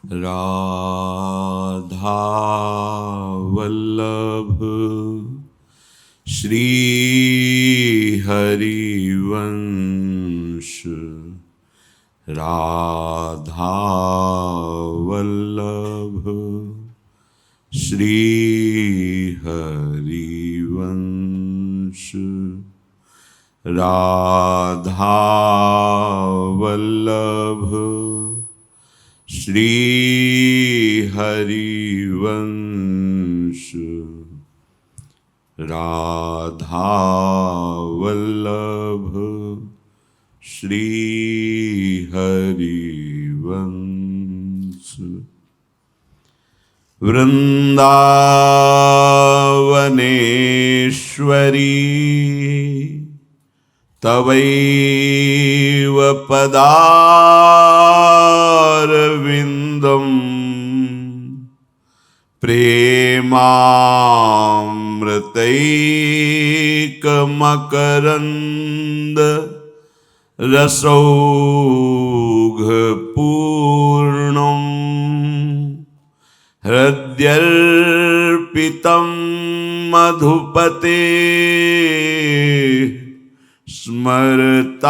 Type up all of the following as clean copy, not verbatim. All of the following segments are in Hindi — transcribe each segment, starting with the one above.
राधा वल्लभ श्री हरिवंश राधा वल्लभ श्री हरिवंश राधा वल्लभ श्री हरिवंश राधा वल्लभ श्री हरिवंश। वृंदावनेश्वरी तवैव पदारविन्दं प्रेमामृतैकमकरन्द रसौघपूर्णं हृद्यर्पितं मधुपते स्मरतापमुग्रं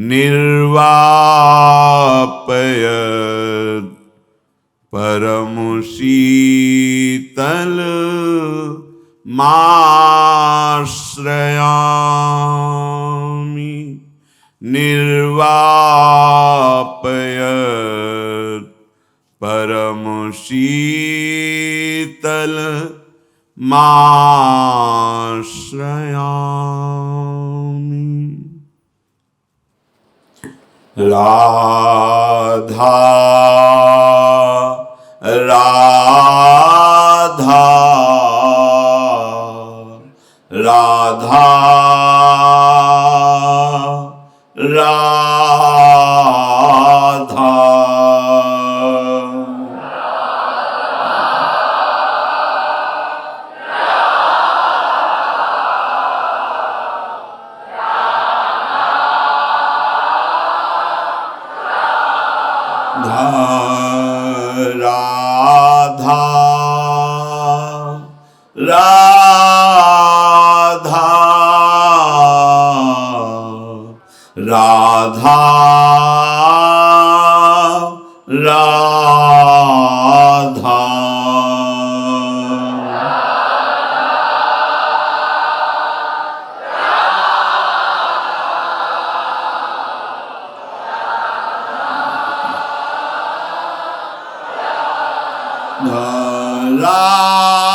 निर्वापयत् परमशीतलमाश्रयामि निर्वापयत् परमशीतलमाश्रयामि। राधा राधा राधा राधा राधा राधा राधा राधा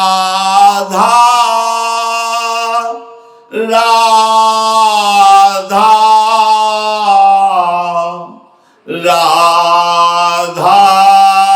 राधा राधा राधा राधा राधा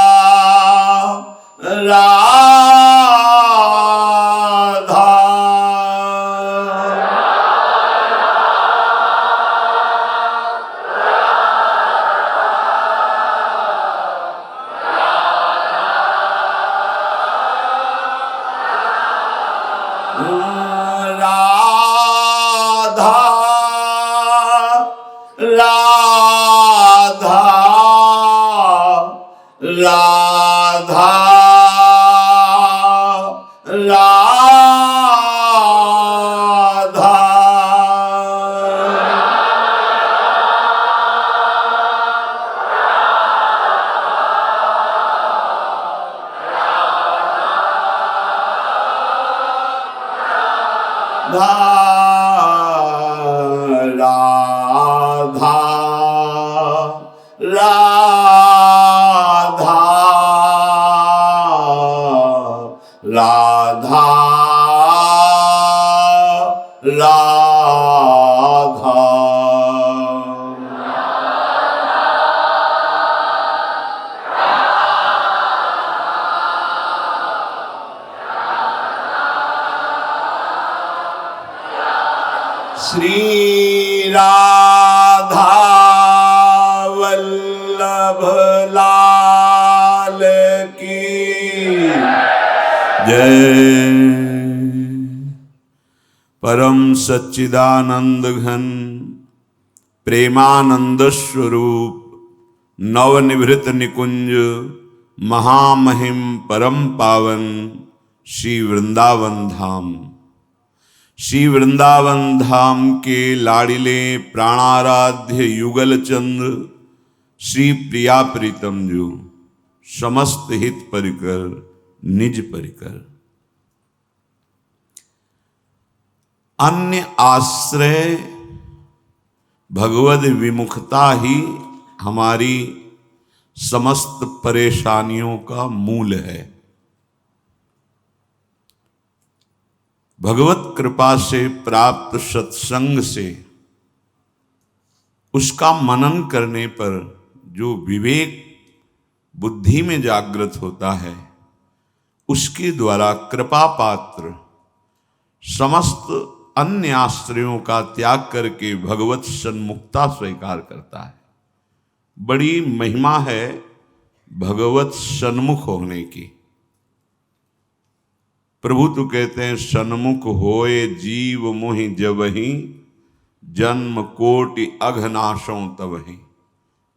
राधा राधा राधा राधा राधा श्री राधा वल्लभ लाल की जय। परम सच्चिदानंद घन प्रेमानंद स्वरूप नवनिभृत निकुंज महामहिम परम पावन श्री वृंदावन धाम। श्री वृंदावन धाम के लाडिले प्राणाराध्य युगल चंद्र श्री प्रिया प्रीतम जो समस्त हित परिकर निज परिकर। अन्य आश्रय भगवद विमुखता ही हमारी समस्त परेशानियों का मूल है। भगवत कृपा से प्राप्त सत्संग से उसका मनन करने पर जो विवेक बुद्धि में जागृत होता है, उसके द्वारा कृपा पात्र समस्त अन्य आश्रयों का त्याग करके भगवत सन्मुखता स्वीकार करता है। बड़ी महिमा है भगवत सन्मुख होने की। प्रभु तो कहते हैं सन्मुख होए जीव मोहि जबहि जन्म कोटि अघनाशों तबहि।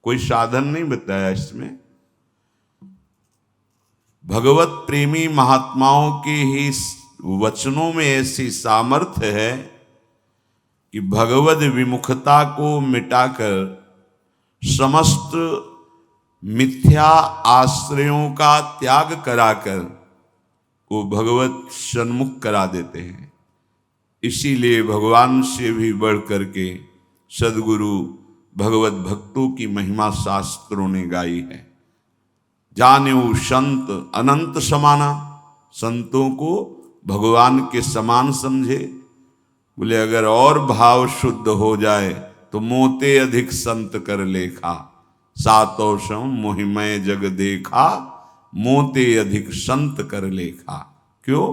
कोई साधन नहीं बताया इसमें। भगवत प्रेमी महात्माओं के ही वचनों में ऐसी सामर्थ्य है कि भगवद विमुखता को मिटाकर समस्त मिथ्या आश्रयों का त्याग कराकर वो भगवत सन्मुख करा देते हैं। इसीलिए भगवान से भी बढ़ करके सद्गुरु भगवत भक्तों की महिमा शास्त्रों ने गाई है। जानेऊ संत अनंत समाना, संतों को भगवान के समान समझे। बोले अगर और भाव शुद्ध हो जाए तो मोते अधिक संत कर लेखा, सातोषम मोहिमय जग देखा, मोते अधिक संत कर लेखा। क्यों?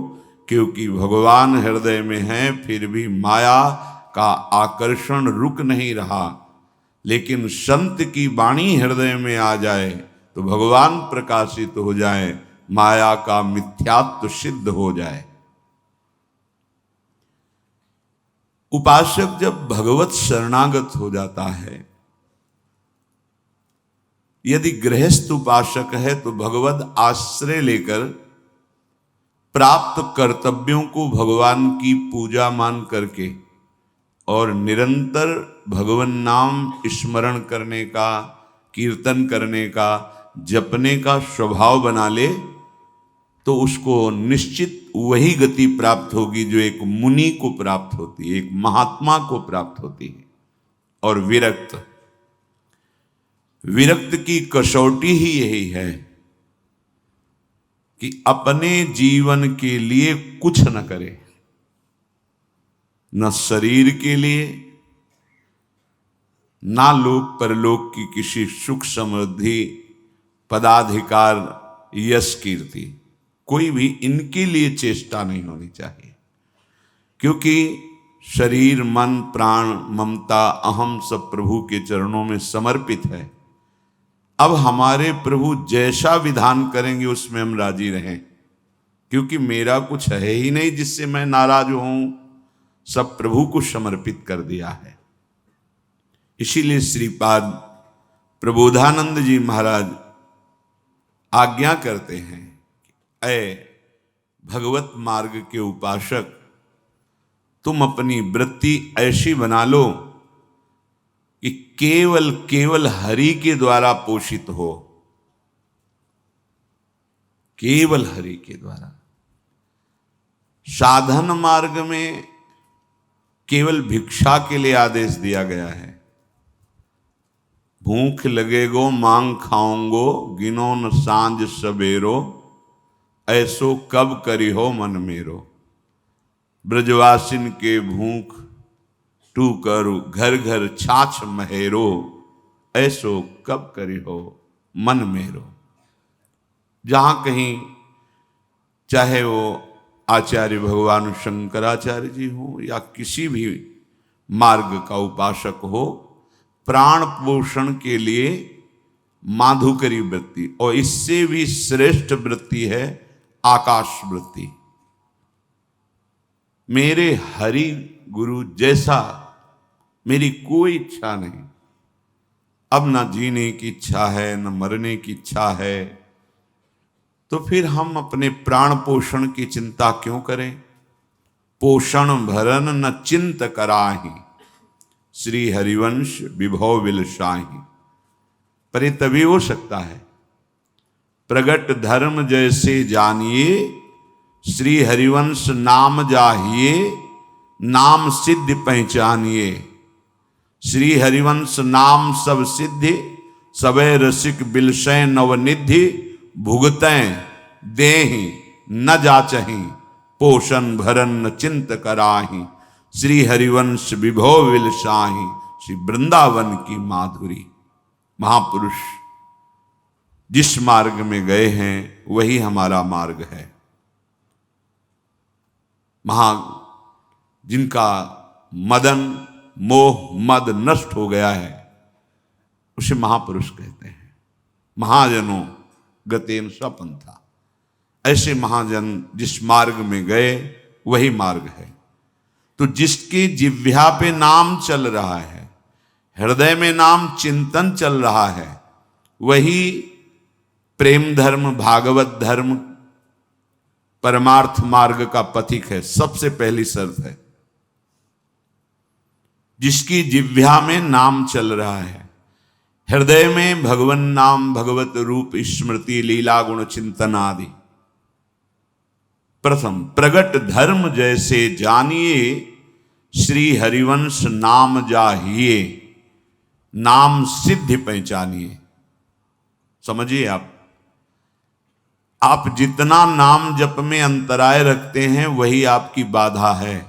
क्योंकि भगवान हृदय में है, फिर भी माया का आकर्षण रुक नहीं रहा। लेकिन संत की वाणी हृदय में आ जाए तो भगवान प्रकाशित हो जाए, माया का मिथ्यात्व सिद्ध हो जाए। उपासक जब भगवत शरणागत हो जाता है, यदि गृहस्थ उपासक है तो भगवत आश्रय लेकर प्राप्त कर्तव्यों को भगवान की पूजा मान करके और निरंतर भगवान नाम स्मरण करने का, कीर्तन करने का, जपने का स्वभाव बना ले तो उसको निश्चित वही गति प्राप्त होगी जो एक मुनि को प्राप्त होती है, एक महात्मा को प्राप्त होती है। और विरक्त की कसौटी ही यही है कि अपने जीवन के लिए कुछ न करे, न शरीर के लिए, ना लोक परलोक की किसी सुख समृद्धि पदाधिकार यश कीर्ति, कोई भी इनके लिए चेष्टा नहीं होनी चाहिए। क्योंकि शरीर मन प्राण ममता अहम सब प्रभु के चरणों में समर्पित है। अब हमारे प्रभु जैसा विधान करेंगे उसमें हम राजी रहें, क्योंकि मेरा कुछ है ही नहीं जिससे मैं नाराज हूं, सब प्रभु को समर्पित कर दिया है। इसीलिए श्रीपाद प्रबोधानंद जी महाराज आज्ञा करते हैं, ऐ भगवत मार्ग के उपासक, तुम अपनी वृत्ति ऐसी बना लो कि केवल केवल हरि के द्वारा पोषित हो, केवल हरि के द्वारा। साधन मार्ग में केवल भिक्षा के लिए आदेश दिया गया है। भूख लगेगो मांग खाऊंगो, गिनो न सांझ सबेरो, ऐसो कब करी हो मन मेरो। ब्रजवासिन के भूख टू करू, घर घर छाछ महेरो, ऐसो कब करी हो मन मेरो। जहां कहीं चाहे वो आचार्य भगवान शंकराचार्य जी हो या किसी भी मार्ग का उपासक हो, प्राण पोषण के लिए माधुकरी वृत्ति, और इससे भी श्रेष्ठ वृत्ति है आकाश वृत्ति। मेरे हरि गुरु जैसा मेरी कोई इच्छा नहीं, अब ना जीने की इच्छा है, न मरने की इच्छा है, तो फिर हम अपने प्राण पोषण की चिंता क्यों करें? पोषण भरन न चिंत कराही, श्री हरिवंश विभव विलसाही। पर ये तभी हो सकता है, प्रगट धर्म जैसे जानिए, श्री हरिवंश नाम जाहिए, नाम सिद्ध पहचानिए। श्री हरिवंश नाम सब सिद्धि, सबे रसिक बिलसै नवनिधि। भुगतैं देहि न जाचहि, पोषण भरन न चिंत कराही, श्री हरिवंश विभव विलसाही। श्री वृंदावन की माधुरी। महापुरुष जिस मार्ग में गए हैं वही हमारा मार्ग है। जिनका मदन मोह मद नष्ट हो गया है उसे महापुरुष कहते हैं। महाजनों गतेन स्वपंथा। ऐसे महाजन जिस मार्ग में गए वही मार्ग है। तो जिसकी जिह्वा पे नाम चल रहा है, हृदय में नाम चिंतन चल रहा है, वही प्रेम धर्म, भागवत धर्म, परमार्थ मार्ग का पथिक है। सबसे पहली शर्त है जिसकी जिह्वा में नाम चल रहा है, हृदय में भगवन नाम, भगवत रूप स्मृति, लीला गुण चिंतन आदि। प्रथम प्रगट धर्म जैसे जानिए, श्री हरिवंश नाम जाहिए, नाम सिद्धि पहचानिए। समझिए आप जितना नाम जप में अंतराय रखते हैं वही आपकी बाधा है।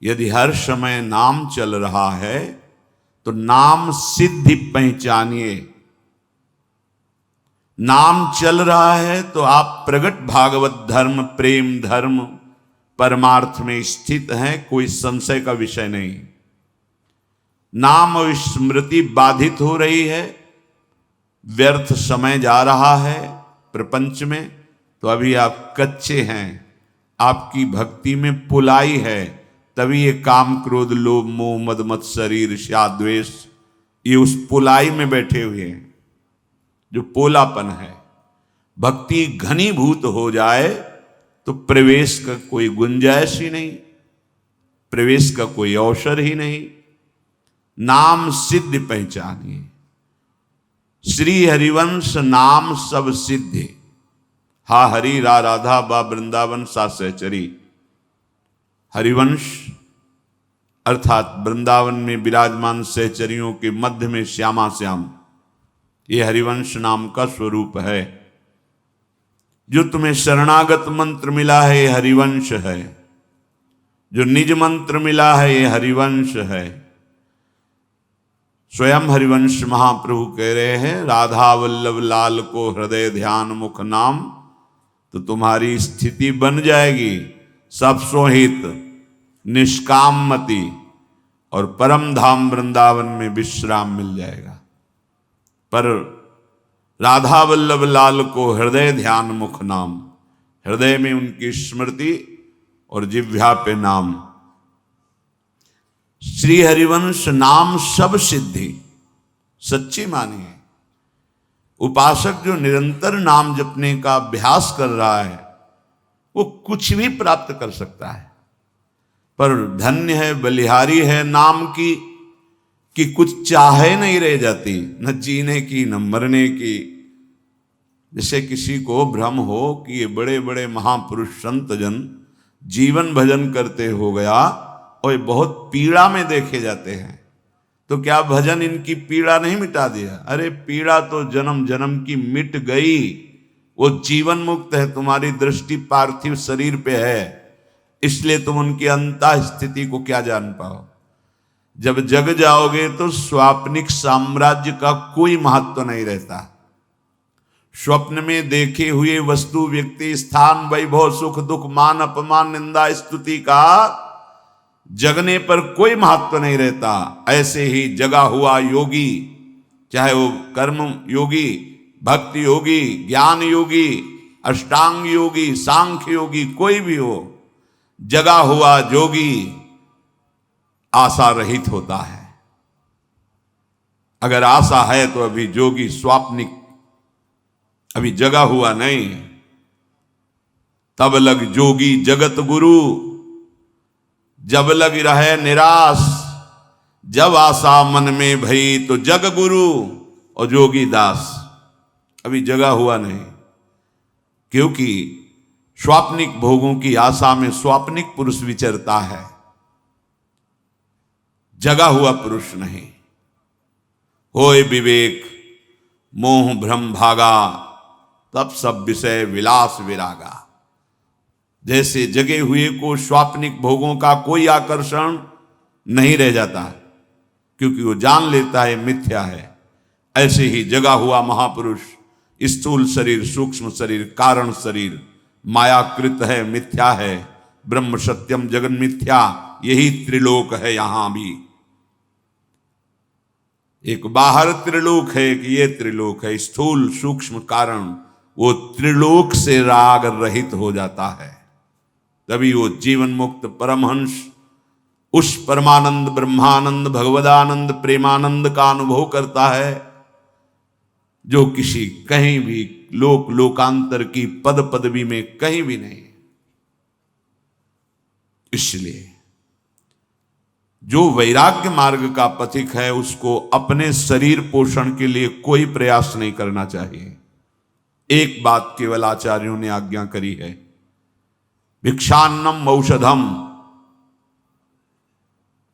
यदि हर समय नाम चल रहा है तो नाम सिद्धि पहचानिए। नाम चल रहा है तो आप प्रगट भागवत धर्म, प्रेम धर्म, परमार्थ में स्थित हैं, कोई संशय का विषय नहीं। नाम और स्मृति बाधित हो रही है, व्यर्थ समय जा रहा है प्रपंच में, तो अभी आप कच्चे हैं। आपकी भक्ति में पुलाई है, तभी ये काम क्रोध लोभ मोह मद मत्सर ईर्ष्या द्वेष ये उस पुलाई में बैठे हुए हैं, जो पोलापन है। भक्ति घनीभूत हो जाए तो प्रवेश का कोई गुंजाइश ही नहीं, प्रवेश का कोई अवसर ही नहीं। नाम सिद्ध पहचानिए, श्री हरिवंश नाम सब सिद्धि। हा हरि रा राधा बा वृंदावन सा सहचरी। हरिवंश अर्थात वृंदावन में विराजमान सहचरियों के मध्य में श्यामा श्याम, ये हरिवंश नाम का स्वरूप है। जो तुम्हें शरणागत मंत्र मिला है ये हरिवंश है, जो निज मंत्र मिला है ये हरिवंश है। स्वयं हरिवंश महाप्रभु कह रहे हैं, राधा वल्लभ लाल को हृदय ध्यान मुख नाम, तो तुम्हारी स्थिति बन जाएगी सब सोहित निष्काम मति, और परम धाम वृंदावन में विश्राम मिल जाएगा। पर राधा वल्लभ लाल को हृदय ध्यान मुख नाम, हृदय में उनकी स्मृति और जिह्वा पे नाम। श्री हरिवंश नाम सब सिद्धि, सच्ची मानिए। उपासक जो निरंतर नाम जपने का अभ्यास कर रहा है वो कुछ भी प्राप्त कर सकता है। पर धन्य है, बलिहारी है नाम की कि कुछ चाहे नहीं रह जाती, न जीने की न मरने की। जैसे किसी को भ्रम हो कि ये बड़े बड़े महापुरुष संत जन जीवन भजन करते हो गया और ये बहुत पीड़ा में देखे जाते हैं, तो क्या भजन इनकी पीड़ा नहीं मिटा दिया? अरे पीड़ा तो जन्म जन्म की मिट गई, वो जीवन मुक्त है। तुम्हारी दृष्टि पार्थिव शरीर पे है, इसलिए तुम उनकी अंतः स्थिति को क्या जान पाओ। जब जग जाओगे तो स्वाप्निक साम्राज्य का कोई महत्व नहीं रहता। स्वप्न में देखे हुए वस्तु, व्यक्ति, स्थान, वैभव, सुख दुख, मान अपमान, निंदा स्तुति का जगने पर कोई महत्व नहीं रहता। ऐसे ही जगा हुआ योगी, चाहे वो कर्म योगी, भक्ति योगी, ज्ञान योगी, अष्टांग योगी, सांख्य योगी, कोई भी हो, जगा हुआ जोगी आशा रहित होता है। अगर आशा है तो अभी जोगी स्वाप्निक अभी जगा हुआ नहीं। तब लग जोगी जगत गुरु, जब लग रहे निराश, जब आशा मन में भई तो जग गुरु और जोगी दास। अभी जगा हुआ नहीं, क्योंकि स्वाप्निक भोगों की आशा में स्वाप्निक पुरुष विचरता है, जगा हुआ पुरुष नहीं। होय विवेक मोह भ्रम भागा, तब सब विषय विलास विरागा। जैसे जगे हुए को स्वाप्निक भोगों का कोई आकर्षण नहीं रह जाता, क्योंकि वो जान लेता है मिथ्या है, ऐसे ही जगा हुआ महापुरुष स्थूल शरीर, सूक्ष्म शरीर, कारण शरीर मायाकृत है, मिथ्या है। ब्रह्म सत्यम जगन मिथ्या, यही त्रिलोक है। यहां भी एक बाहर त्रिलोक है, एक ये त्रिलोक है। स्थूल सूक्ष्म कारण, वो त्रिलोक से राग रहित हो जाता है, तभी वो जीवन मुक्त परमहंस उस परमानंद ब्रह्मानंद भगवदानंद प्रेमानंद का अनुभव करता है, जो किसी कहीं भी लोक लोकांतर की पद पदवी में कहीं भी नहीं। इसलिए जो वैराग्य मार्ग का पथिक है, उसको अपने शरीर पोषण के लिए कोई प्रयास नहीं करना चाहिए। एक बात केवल आचार्यों ने आज्ञा करी है, भिक्षान्नम औषधम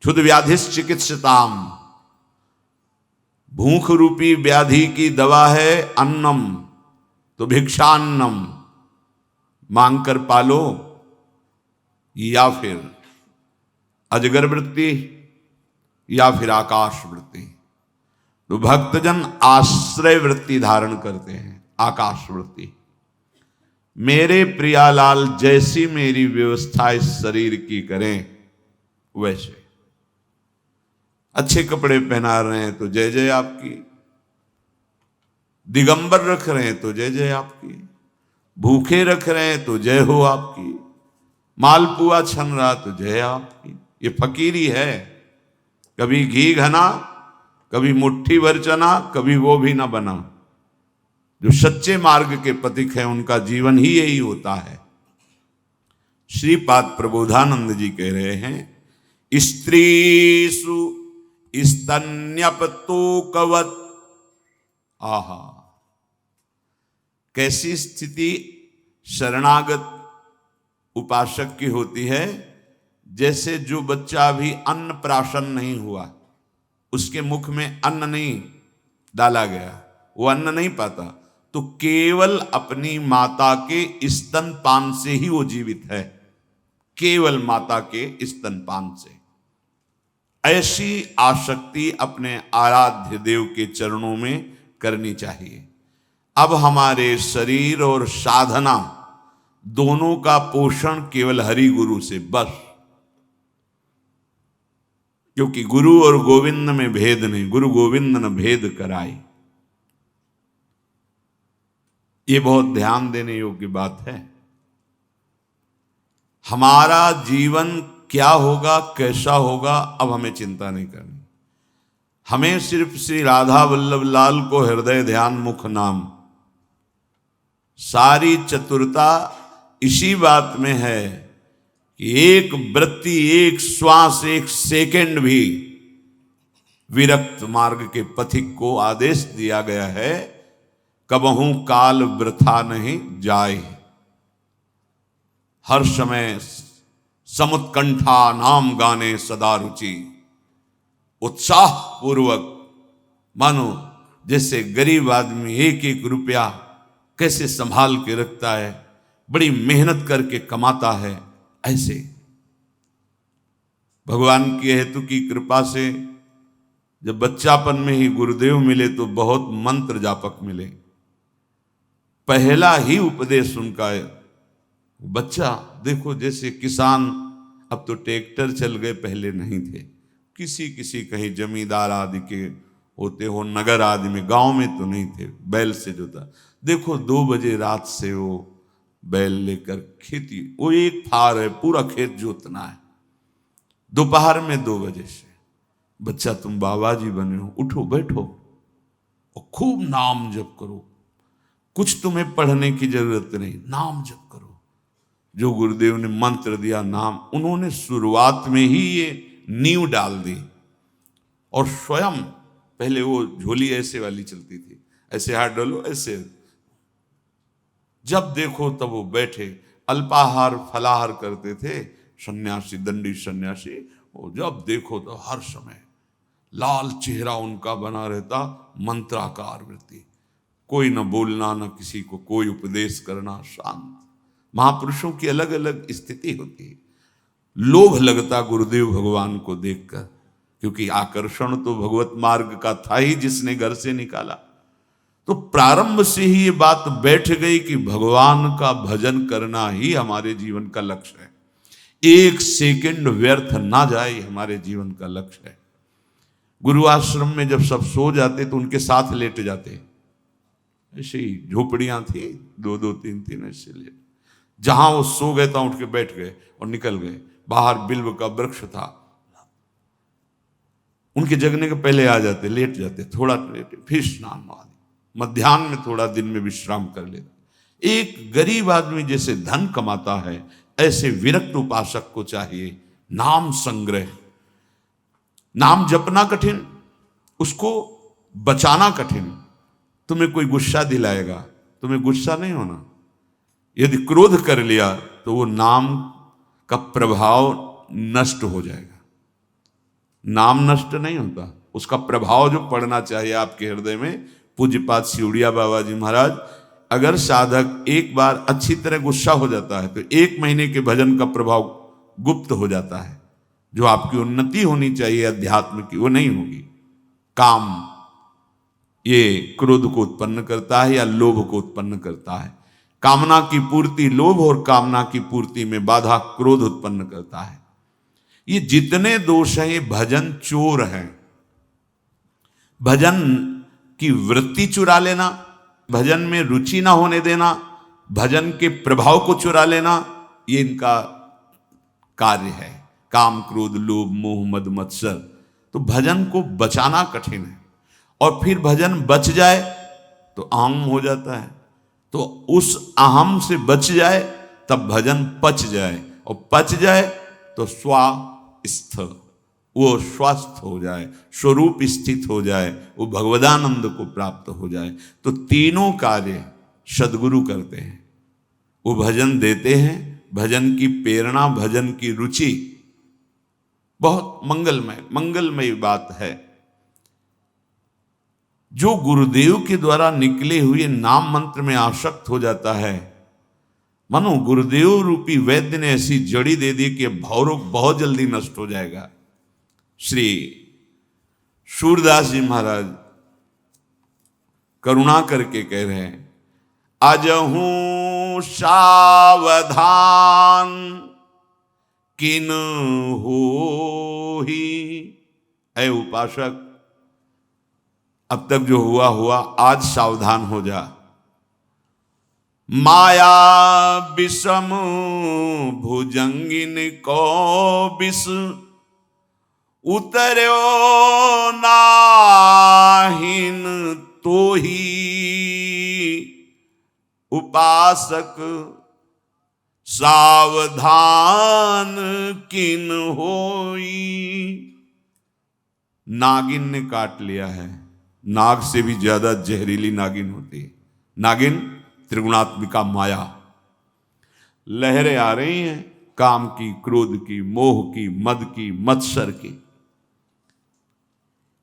क्षुद व्याधिश्चिकित्सताम। भूख रूपी व्याधि की दवा है अन्नम, तो भिक्षान्नम मांग कर पालो, या फिर अजगर वृत्ति, या फिर आकाश वृत्ति। तो भक्तजन आश्रय वृत्ति धारण करते हैं, आकाश वृत्ति। मेरे प्रियालाल जैसी मेरी व्यवस्था इस शरीर की करें वैसे। अच्छे कपड़े पहना रहे हैं तो जय जय आपकी, दिगंबर रख रहे हैं तो जय जय आपकी, भूखे रख रहे हैं तो जय हो आपकी, मालपुआ छन रहा तो जय आपकी। ये फकीरी है, कभी घी घना, कभी मुट्ठी भर चना, कभी वो भी ना बना। जो सच्चे मार्ग के पथिक हैं उनका जीवन ही यही होता है। श्रीपाद प्रबोधानंद जी कह रहे हैं, स्त्रीसु स्तन्यपतोकवत्। आहा, कैसी स्थिति शरणागत उपासक की होती है। जैसे जो बच्चा अभी अन्न प्राशन नहीं हुआ, उसके मुख में अन्न नहीं डाला गया, वो अन्न नहीं पाता, तो केवल अपनी माता के स्तनपान से ही वो जीवित है, केवल माता के स्तनपान से। ऐसी आसक्ति अपने आराध्य देव के चरणों में करनी चाहिए। अब हमारे शरीर और साधना दोनों का पोषण केवल हरि गुरु से बस, क्योंकि गुरु और गोविंद में भेद नहीं, गुरु गोविंद न भेद कराई। ये बहुत ध्यान देने योग्य बात है। हमारा जीवन क्या होगा, कैसा होगा, अब हमें चिंता नहीं करनी। हमें सिर्फ श्री राधा वल्लभ लाल को हृदय ध्यान मुख नाम। सारी चतुरता इसी बात में है कि एक वृत्ति, एक श्वास, एक सेकंड भी विरक्त मार्ग के पथिक को आदेश दिया गया है, कबहू काल वृथा नहीं जाए। हर समय समुत्कंठा नाम गाने सदा रुचि, उत्साह पूर्वक, मानो जैसे गरीब आदमी एक एक रुपया कैसे संभाल के रखता है, बड़ी मेहनत करके कमाता है, ऐसे भगवान की हेतु की कृपा से जब बच्चापन में ही गुरुदेव मिले तो बहुत मंत्र जापक मिले। पहला ही उपदेश उनका, बच्चा देखो जैसे किसान, अब तो ट्रैक्टर चल गए, पहले नहीं थे, किसी किसी कहीं जमींदार आदि के होते हो, नगर आदि में, गांव में तो नहीं थे, बैल से जोता। देखो 2 बजे रात से वो बैल लेकर खेती, वो एक फार है, पूरा खेत जोतना है, दोपहर में 2 बजे से। बच्चा तुम बाबा जी बने हो, उठो बैठो, और खूब नाम जप करो। कुछ तुम्हें पढ़ने की जरूरत नहीं, नाम जप करो। जो गुरुदेव ने मंत्र दिया नाम, उन्होंने शुरुआत में ही ये नींव डाल दी। और स्वयं पहले वो झोली ऐसे वाली चलती थी, ऐसे हाथ डालो ऐसे, जब देखो तब वो बैठे अल्पाहार फलाहार करते थे, सन्यासी, दंडी सन्यासी। वो जब देखो तो हर समय लाल चेहरा उनका बना रहता, मंत्राकार वृत्ति, कोई न बोलना, न किसी को कोई उपदेश करना, शांत। महापुरुषों की अलग अलग स्थिति होती है। लोभ लगता गुरुदेव भगवान को देखकर, क्योंकि आकर्षण तो भगवत मार्ग का था ही जिसने घर से निकाला। तो प्रारंभ से ही ये बात बैठ गई कि भगवान का भजन करना ही हमारे जीवन का लक्ष्य है। एक सेकंड व्यर्थ ना जाए, हमारे जीवन का लक्ष्य है। गुरु आश्रम में जब सब सो जाते तो उनके साथ लेट जाते। ऐसे ही झोपड़ियां थी, दो दो तीन तीन ऐसे लेट, जहां वो सो गए था उठ के बैठ गए और निकल गए। बाहर बिल्व का वृक्ष था, उनके जगने के पहले आ जाते, लेट जाते, थोड़ा लेटे, फिर स्नान आदि, मध्याह्न में थोड़ा दिन में विश्राम कर लेते। एक गरीब आदमी जैसे धन कमाता है, ऐसे विरक्त उपासक को चाहिए नाम संग्रह। नाम जपना कठिन, उसको बचाना कठिन। तुम्हें कोई गुस्सा दिलाएगा, तुम्हें गुस्सा नहीं होना। यदि क्रोध कर लिया तो वो नाम का प्रभाव नष्ट हो जाएगा। नाम नष्ट नहीं होता, उसका प्रभाव जो पड़ना चाहिए आपके हृदय में। पूज्यपाद सिउड़िया बाबा जी महाराज, अगर साधक एक बार अच्छी तरह गुस्सा हो जाता है तो 1 महीने के भजन का प्रभाव गुप्त हो जाता है। जो आपकी उन्नति होनी चाहिए अध्यात्म की, वो नहीं होगी। काम ये क्रोध को उत्पन्न करता है या लोभ को उत्पन्न करता है। कामना की पूर्ति लोभ और कामना की पूर्ति में बाधा क्रोध उत्पन्न करता है। ये जितने दोष हैं ये भजन चोर हैं। भजन की वृत्ति चुरा लेना, भजन में रुचि ना होने देना, भजन के प्रभाव को चुरा लेना, ये इनका कार्य है। काम क्रोध लोभ मोह मद मत्सर। तो भजन को बचाना कठिन है। और फिर भजन बच जाए तो अहम हो जाता है। तो उस अहम से बच जाए तब भजन पच जाए, और पच जाए तो स्वस्थ, वो स्वस्थ हो जाए, स्वरूप स्थित हो जाए, वो भगवदानंद को प्राप्त हो जाए। तो तीनों कार्य सद्गुरु करते हैं। वो भजन देते हैं, भजन की प्रेरणा, भजन की रुचि, बहुत मंगलमय बात है। जो गुरुदेव के द्वारा निकले हुए नाम मंत्र में आसक्त हो जाता है, मानो गुरुदेव रूपी वैद्य ने ऐसी जड़ी दे दी कि भवरोग बहुत जल्दी नष्ट हो जाएगा। श्री सूरदास जी महाराज करुणा करके कह रहे हैं, अजहूं सावधान किन हो ही। ऐ उपासक, अब तक जो हुआ हुआ, आज सावधान हो जा। माया विषम भुजंगिन को विष उतर्यो नाहिन तो ही। उपासक सावधान किन होई। नागिन ने काट लिया है। नाग से भी ज्यादा जहरीली नागिन होती है। नागिन त्रिगुणात्मिका माया। लहरें आ रही हैं, काम की, क्रोध की, मोह की, मद की, मत्सर की।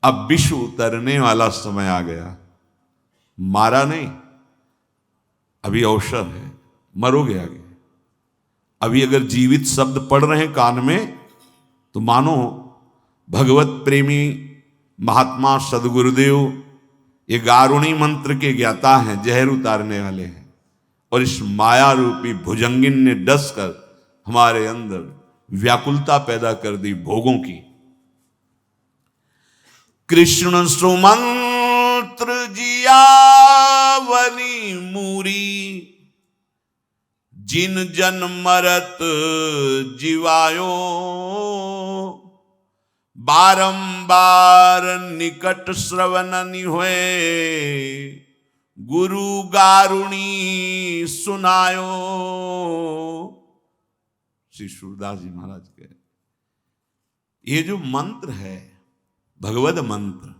अब विष उतरने वाला समय आ गया। मारा नहीं, अभी अवसर है, मरोगे आगे। अभी अगर जीवित शब्द पढ़ रहे हैं कान में तो मानो भगवत प्रेमी महात्मा सदगुरुदेव ये गारुणी मंत्र के ज्ञाता हैं, जहर उतारने वाले हैं। और इस माया रूपी भुजंगिन ने डस कर हमारे अंदर व्याकुलता पैदा कर दी भोगों की। कृष्ण सुमंत्र जियावनी मूरी। जिन जन मरत जीवायो बारंबार निकट श्रवण हुए, गुरु गारुणी सुनायो। श्री सूरदास जी महाराज के ये जो मंत्र है भगवद मंत्र,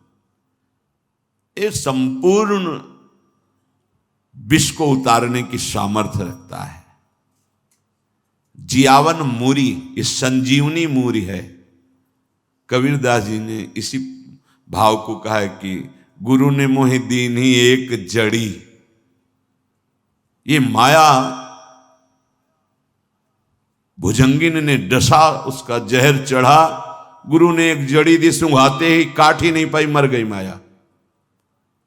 ये संपूर्ण विष को उतारने की सामर्थ्य रखता है। जियावन मूरी, ये संजीवनी मूरी है। कबीरदास जी ने इसी भाव को कहा है कि गुरु ने मोहि दीनी एक जड़ी। ये माया भुजंगिन ने डसा, उसका जहर चढ़ा, गुरु ने एक जड़ी दी, सुंघाते ही काट ही नहीं पाई, मर गई माया।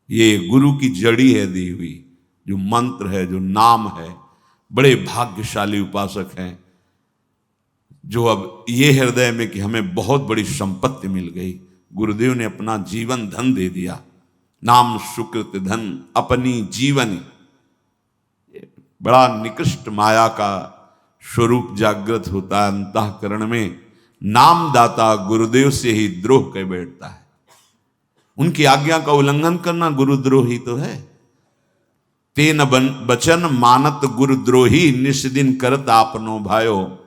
ये गुरु की जड़ी है दी हुई, जो मंत्र है, जो नाम है। बड़े भाग्यशाली उपासक हैं जो अब ये हृदय में कि हमें बहुत बड़ी संपत्ति मिल गई, गुरुदेव ने अपना जीवन धन दे दिया। नाम सुकृत धन अपनी जीवन, बड़ा निकृष्ट माया का स्वरूप जागृत होता है अंतःकरण में। नाम दाता गुरुदेव से ही द्रोह कर बैठता है। उनकी आज्ञा का उल्लंघन करना गुरुद्रोही तो है। तेन बचन मानत गुरुद्रोही, निस दिन करत आपनो भायो।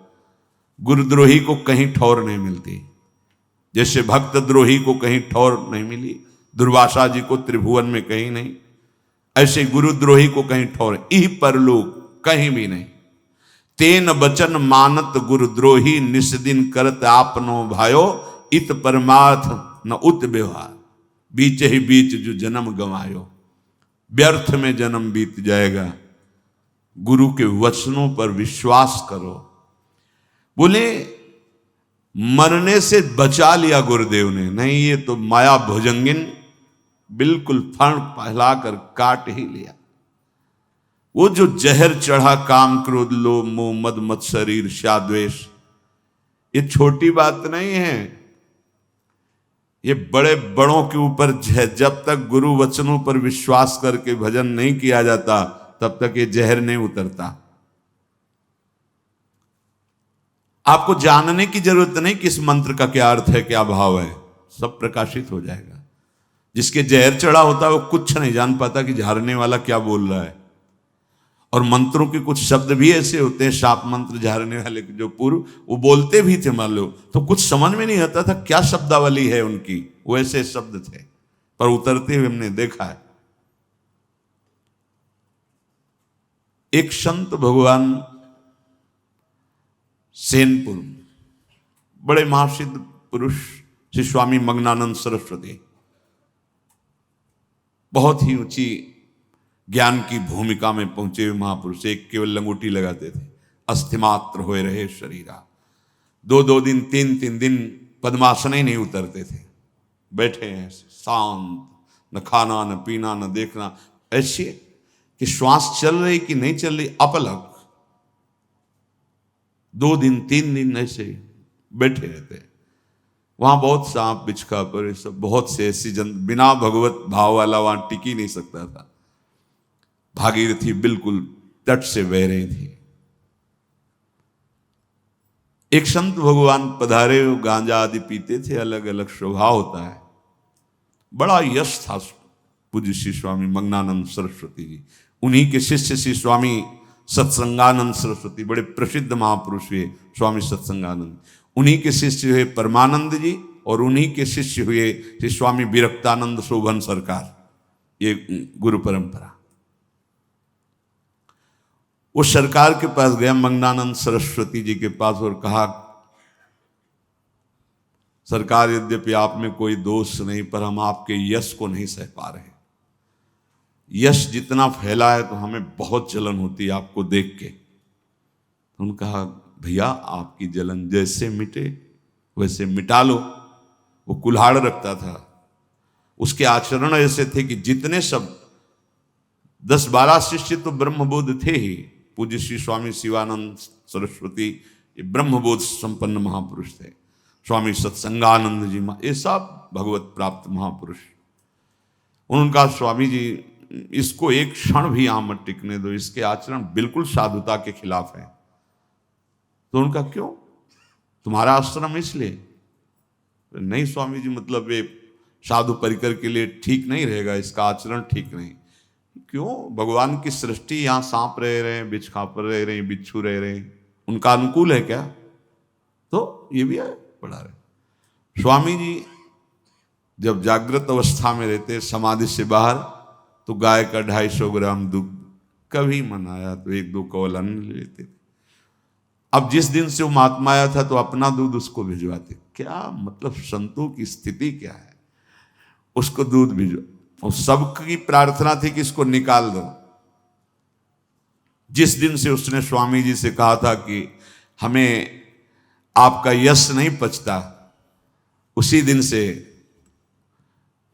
गुरुद्रोही को कहीं ठौर नहीं मिलती, जैसे भक्त द्रोही को कहीं ठौर नहीं मिली, दुर्वासा जी को त्रिभुवन में कहीं नहीं, ऐसे गुरुद्रोही को कहीं ठौर इह परलोक कहीं भी नहीं। तेन बचन मानत गुरुद्रोही, निस दिन करत आपनो भायो। इत परमार्थ न उत व्यवहार, बीच ही बीच जो जन्म गंवायो। व्यर्थ में जन्म बीत जाएगा, गुरु के वचनों पर विश्वास करो। बोले मरने से बचा लिया गुरुदेव ने, नहीं ये तो माया भुजंगिन बिल्कुल फण फैलाकर काट ही लिया। वो जो जहर चढ़ा काम क्रोध लोभ मोह मद मत्सर ईर्ष्या द्वेष, ये छोटी बात नहीं है। ये बड़े बड़ों के ऊपर जब तक गुरु वचनों पर विश्वास करके भजन नहीं किया जाता तब तक ये जहर नहीं उतरता। आपको जानने की जरूरत नहीं कि इस मंत्र का क्या अर्थ है, क्या भाव है, सब प्रकाशित हो जाएगा। जिसके जहर चढ़ा होता है वो कुछ नहीं जान पाता कि झाड़ने वाला क्या बोल रहा है। और मंत्रों के कुछ शब्द भी ऐसे होते हैं, शाप मंत्र झाड़ने वाले जो पूर्व वो बोलते भी थे, मान लो तो कुछ समझ में नहीं आता था क्या शब्दावली है उनकी, वो ऐसे शब्द थे पर उतरते हुए हमने देखा है। एक संत भगवान सेनपुर, बड़े महासिद्ध पुरुष श्री स्वामी मग्नानंद सरस्वती, बहुत ही ऊंची ज्ञान की भूमिका में पहुंचे हुए महापुरुष। एक केवल लंगोटी लगाते थे, अस्थिमात्र होए रहे शरीरा। 2-2 दिन 3-3 दिन पद्मासन ही नहीं उतरते थे, बैठे हैं शांत, न खाना न पीना न देखना, ऐसे कि श्वास चल रही कि नहीं चल रही अपलक। 2 दिन 3 दिन ऐसे बैठे रहते। वहां बहुत सांप बिचका पर सब बहुत से ऐसी जन, बिना भगवत भाव वाला वहां टिक ही नहीं सकता था। भागीरथी बिल्कुल तट से बह रही थी। एक संत भगवान पधारे, गांजा आदि पीते थे, अलग अलग स्वभाव होता है। बड़ा यश था पूज्य श्री स्वामी मग्नानंद सरस्वती जी। उन्हीं के शिष्य श्री स्वामी सत्संगानंद सरस्वती, बड़े प्रसिद्ध महापुरुष हुए स्वामी सत्संगानंद। उन्हीं के शिष्य हुए परमानंद जी और उन्हीं के शिष्य हुए श्री स्वामी विरक्तानंद शोभन सरकार। ये गुरु परंपरा। वो सरकार के पास गया मग्नानंद सरस्वती जी के पास और कहा, सरकार यद्यपि आप में कोई दोष नहीं पर हम आपके यश को नहीं सह पा रहे। यश जितना फैला है तो हमें बहुत जलन होती है आपको देख के। उन्होंने कहा, भैया आपकी जलन जैसे मिटे वैसे मिटा लो। वो कुल्हाड़ रखता था, उसके आचरण ऐसे थे कि जितने सब 10-12 शिष्य तो ब्रह्मबोध थे ही। पूज्य श्री स्वामी शिवानंद सरस्वती ये ब्रह्मबोध संपन्न महापुरुष थे। स्वामी सत्संगानंद जी ये सब भगवत प्राप्त महापुरुष। उनका स्वामी जी, इसको एक क्षण भी यहां मत टिकने दो, इसके आचरण बिल्कुल साधुता के खिलाफ है। तो उनका क्यों? तुम्हारा आश्रम इसलिए नहीं स्वामी जी, मतलब ये साधु परिकर के लिए ठीक नहीं रहेगा, इसका आचरण ठीक नहीं। क्यों? भगवान की सृष्टि, यहाँ सांप रह रहे हैं, बिच्छखापर रह रहे हैं, बिच्छू रह रहे हैं, उनका अनुकूल है क्या? तो ये भी है, पढ़ा रहे स्वामी जी। जब जागृत अवस्था में रहते समाधि से बाहर, तो गाय का 250 ग्राम दूध, कभी मन आया तो 1-2 कौल अन्न ले लेते थे। अब जिस दिन से वो महात्मा आया था तो अपना दूध उसको भिजवाते। क्या मतलब, संतों की स्थिति क्या है? उसको दूध भिजो, और सबकी प्रार्थना थी कि इसको निकाल दो। जिस दिन से उसने स्वामी जी से कहा था कि हमें आपका यश नहीं पचता, उसी दिन से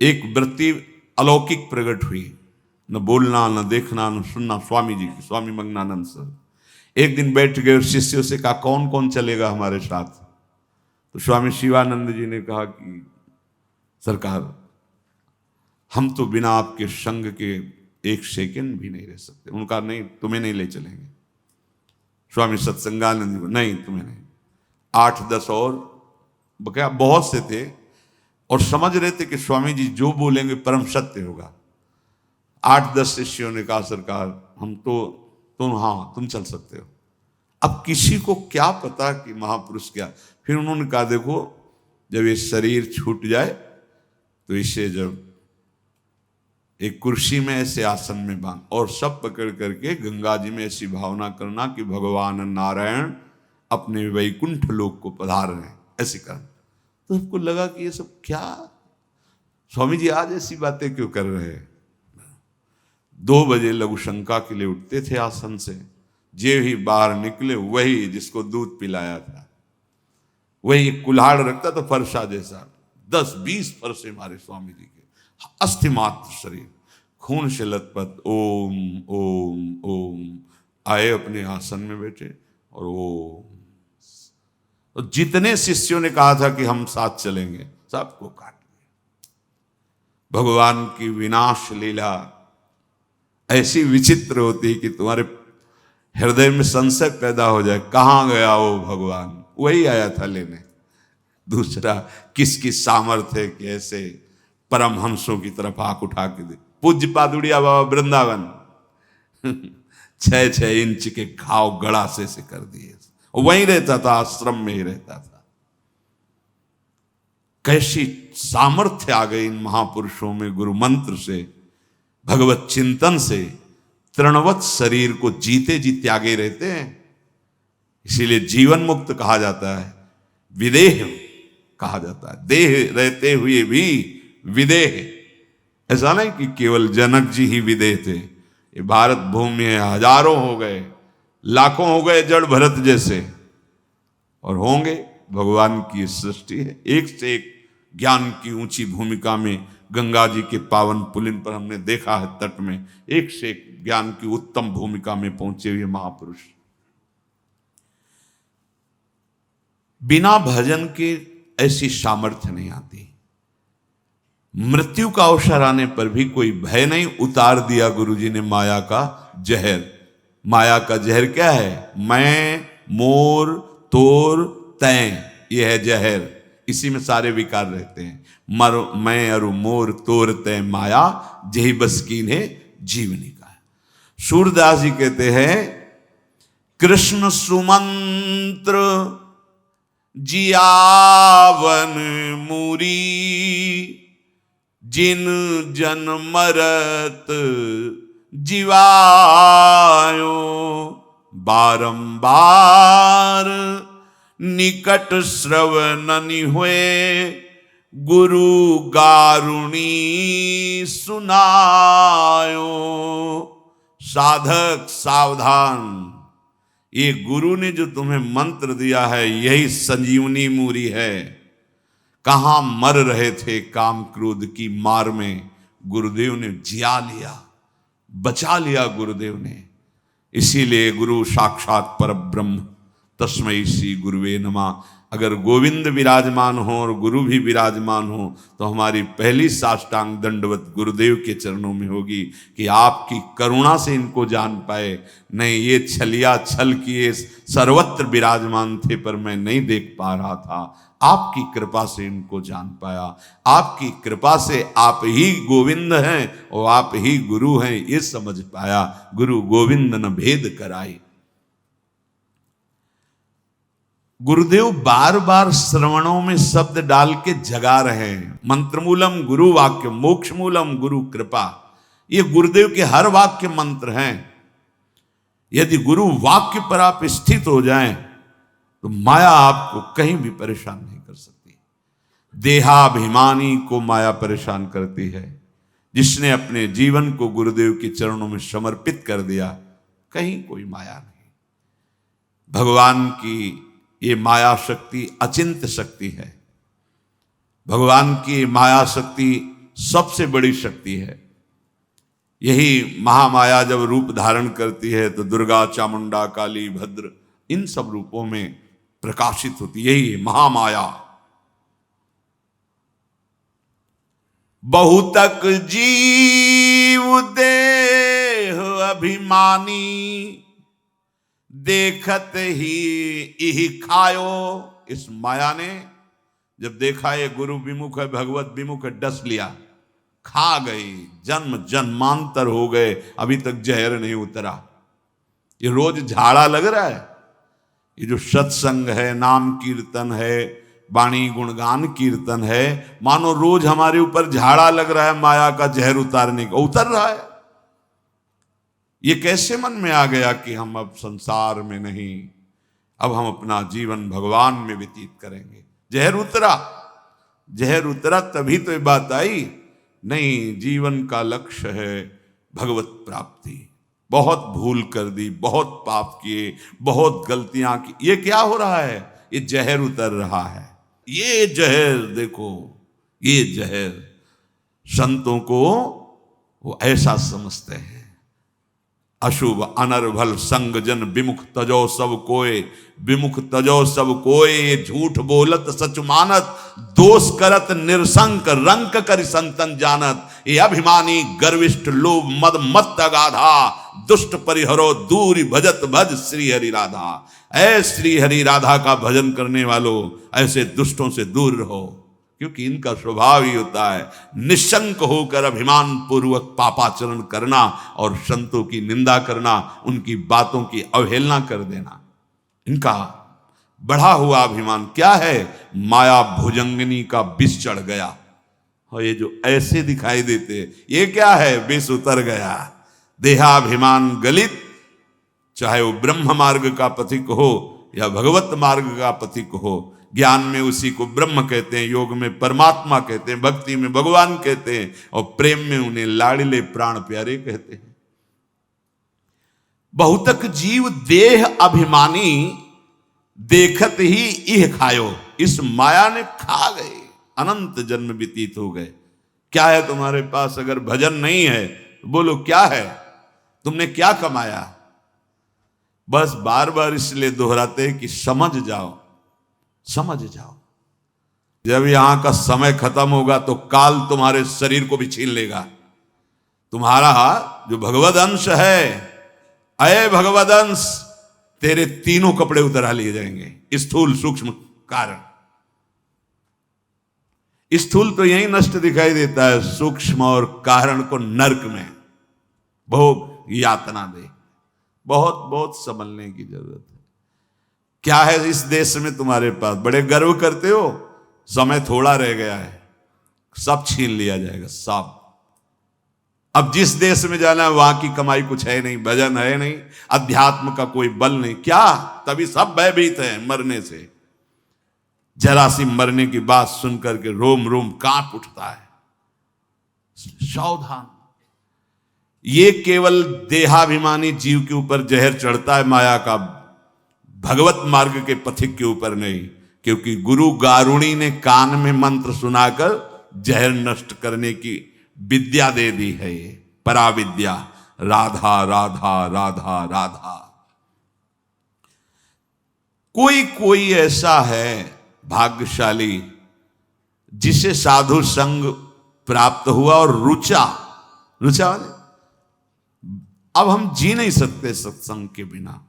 एक वृत्ति अलौकिक प्रकट हुई। न बोलना, न देखना, न सुनना। स्वामी जी की, स्वामी मंगनानंद सर एक दिन बैठ गए और शिष्यों से कहा कौन कौन चलेगा हमारे साथ? तो स्वामी शिवानंद जी ने कहा कि सरकार, हम तो बिना आपके संग के 1 सेकंड भी नहीं रह सकते। उनका नहीं, तुम्हें नहीं ले चलेंगे। स्वामी सत्संगानंद जी को, नहीं तुम्हें नहीं। 8-10 और बकाया बहुत से थे, और समझ रहे थे कि स्वामी जी जो बोलेंगे परम सत्य होगा। 8-10 शिष्यों ने कहा सरकार, हम तो तुम, हाँ तुम चल सकते हो। अब किसी को क्या पता कि महापुरुष क्या। फिर उन्होंने कहा देखो, जब ये शरीर छूट जाए तो इसे जब एक कुर्सी में ऐसे आसन में बांध, और सब पकड़ करके गंगा जी में ऐसी भावना करना कि भगवान नारायण अपने वैकुंठ लोक को पधार रहे हैं, ऐसे करना। तो सबको लगा कि ये सब क्या, स्वामी जी आज ऐसी बातें क्यों कर रहे हैं? 2 बजे लघु शंका के लिए उठते थे आसन से, जे ही बाहर निकले वही जिसको दूध पिलाया था, वही कुल्हाड़ रखता था फरसा जैसा, 10-20 फरसे मारे स्वामी जी के, अस्थिमात्र शरीर, खून से लथपथ। ओम ओम ओम, आए अपने आसन में बैठे और ओम। तो जितने शिष्यों ने कहा था कि हम साथ चलेंगे, सबको काट दिया। भगवान की विनाश लीला ऐसी विचित्र होती कि तुम्हारे हृदय में संशय पैदा हो जाए, कहाँ गया वो भगवान? वही आया था लेने। दूसरा, किसकी सामर्थ्य कि ऐसे परमहंसों की तरफ आंख उठा के दे। पूज्य पादुड़िया बाबा वृंदावन 6-6 इंच के घाव गड़ासे से कर दिए, वहीं रहता था, आश्रम में ही रहता था। कैसी सामर्थ्य आ गई इन महापुरुषों में, गुरु मंत्र से, भगवत चिंतन से। तृणवत शरीर को जीते जी त्यागे रहते हैं, इसीलिए जीवन मुक्त कहा जाता है, विदेह कहा जाता है। देह रहते हुए भी विदेह। ऐसा नहीं कि केवल जनक जी ही विदेह थे। ये भारत भूमि है, हजारों हो गए, लाखों हो गए जड़ भरत जैसे, और होंगे। भगवान की सृष्टि है। एक से एक ज्ञान की ऊंची भूमिका में गंगा जी के पावन पुलिन पर हमने देखा है, तट में एक से एक ज्ञान की उत्तम भूमिका में पहुंचे हुए महापुरुष। बिना भजन के ऐसी सामर्थ्य नहीं आती। मृत्यु का अवसर आने पर भी कोई भय नहीं, उतार दिया गुरुजी ने माया का जहर। माया का जहर क्या है? मैं, मोर, तोर, तैं, यह है जहर। इसी में सारे विकार रहते हैं। मर, मैं, अरु, मोर, तोर, तैं, माया, जही बस कीन्हे जीवनी का। सूरदास जी कहते हैं, कृष्ण सुमंत्र जियावन मूरी, जिन जन मरत जीवायो, बारंबार निकट श्रवणनि हुए, गुरु गारुणी सुनायो। साधक सावधान, ये गुरु ने जो तुम्हें मंत्र दिया है यही संजीवनी मूरी है। कहां मर रहे थे काम क्रोध की मार में, गुरुदेव ने जिया लिया, बचा लिया गुरुदेव ने। इसीलिए गुरु साक्षात परब्रह्म, तस्मै श्री गुरुवे नमः। अगर गोविंद विराजमान हो और गुरु भी विराजमान हो तो हमारी पहली साष्टांग दंडवत गुरुदेव के चरणों में होगी कि आपकी करुणा से इनको जान पाए। नहीं, ये छलिया छल किए सर्वत्र विराजमान थे पर मैं नहीं देख पा रहा था, आपकी कृपा से इनको जान पाया। आपकी कृपा से आप ही गोविंद हैं और आप ही गुरु हैं, ये समझ पाया। गुरु गोविंद न भेद कराई। गुरुदेव बार बार श्रवणों में शब्द डाल के जगा रहे हैं। मंत्रमूलम गुरु वाक्य, मोक्ष मूलम गुरु कृपा, ये गुरुदेव के हर वाक्य मंत्र हैं। यदि गुरु वाक्य पर आप स्थित हो जाएं तो माया आपको कहीं भी परेशान नहीं कर सकती। देहाभिमानी को माया परेशान करती है। जिसने अपने जीवन को गुरुदेव के चरणों में समर्पित कर दिया, कहीं कोई माया नहीं। भगवान की ये माया शक्ति अचिंत्य शक्ति है। भगवान की माया शक्ति सबसे बड़ी शक्ति है। यही महामाया जब रूप धारण करती है तो दुर्गा, चामुंडा, काली, भद्र, इन सब रूपों में प्रकाशित होती, यही है महामाया। बहुतक जीव देह अभिमानी, देखत ही इही खायो। इस माया ने जब देखा ये गुरु विमुख है, भगवत विमुख है, डस लिया, खा गई। जन्म जन्मांतर हो गए, अभी तक जहर नहीं उतरा। ये रोज झाड़ा लग रहा है। ये जो सत्संग है, नाम कीर्तन है, वाणी गुणगान कीर्तन है, मानो रोज हमारे ऊपर झाड़ा लग रहा है माया का जहर उतारने का। उतर रहा है। ये कैसे मन में आ गया कि हम अब संसार में नहीं, अब हम अपना जीवन भगवान में व्यतीत करेंगे। जहर उतरा, जहर उतरा तभी तो ये बात आई। नहीं, जीवन का लक्ष्य है भगवत प्राप्ति। बहुत भूल कर दी, बहुत पाप किए, बहुत गलतियां की। ये क्या हो रहा है? ये जहर उतर रहा है। ये जहर देखो, ये जहर संतों को वो ऐसा समझते हैं। अशुभ अनर्भल संग जन विमुख तजो सब कोय, विमुख तजो सब कोय। ये झूठ बोलत सच मानत, दोष करत निरसंक, रंक कर संतन जानत। ये अभिमानी गर्विष्ठ लोभ मद मत अगाधा, दुष्ट परिहरो दूरी भजत भज श्री हरि राधा। ऐ श्री हरि राधा का भजन करने वालों, ऐसे दुष्टों से दूर रहो, क्योंकि इनका स्वभाव ही होता है निशंक होकर अभिमान पूर्वक पापाचरण करना और संतों की निंदा करना, उनकी बातों की अवहेलना कर देना। इनका बढ़ा हुआ अभिमान क्या है? माया भुजंगिनी का विष चढ़ गया। और ये जो ऐसे दिखाई देते, ये क्या है? विष उतर गया। देहाभिमान गलित, चाहे वो ब्रह्म मार्ग का पथिक हो या भगवत मार्ग का पथिक हो। ज्ञान में उसी को ब्रह्म कहते हैं, योग में परमात्मा कहते हैं, भक्ति में भगवान कहते हैं, और प्रेम में उन्हें लाडले प्राण प्यारे कहते हैं। बहुतक जीव देह अभिमानी, देखत ही इह खायो। इस माया ने खा गए, अनंत जन्म व्यतीत हो गए। क्या है तुम्हारे पास? अगर भजन नहीं है तो बोलो क्या है? तुमने क्या कमाया? बस बार बार इसलिए दोहराते हैं कि समझ जाओ, समझ जाओ। जब यहां का समय खत्म होगा तो काल तुम्हारे शरीर को भी छीन लेगा। तुम्हारा जो भगवद अंश है, अय भगवद अंश, तेरे तीनों कपड़े उतरा लिए जाएंगे, स्थूल सूक्ष्म कारण। स्थूल तो यही नष्ट दिखाई देता है, सूक्ष्म और कारण को नरक में भोग यातना दे। बहुत बहुत समझने की जरूरत है। क्या है इस देश में तुम्हारे पास? बड़े गर्व करते हो, समय थोड़ा रह गया है, सब छीन लिया जाएगा सब। अब जिस देश में जाना है वहां की कमाई कुछ है नहीं, भजन है नहीं, अध्यात्म का कोई बल नहीं। क्या? तभी सब भयभीत है मरने से। जरा सी मरने की बात सुनकर के रोम रोम कांप उठता है। सावधान। ये केवल देहाभिमानी जीव के ऊपर जहर चढ़ता है माया का, भगवत मार्ग के पथिक के ऊपर नहीं। क्योंकि गुरु गारुणी ने कान में मंत्र सुनाकर जहर नष्ट करने की विद्या दे दी है। ये पराविद्या, राधा राधा राधा राधा। कोई कोई ऐसा है भाग्यशाली जिसे साधु संग प्राप्त हुआ और रुचा वाले। अब हम जी नहीं सकते सत्संग के बिना,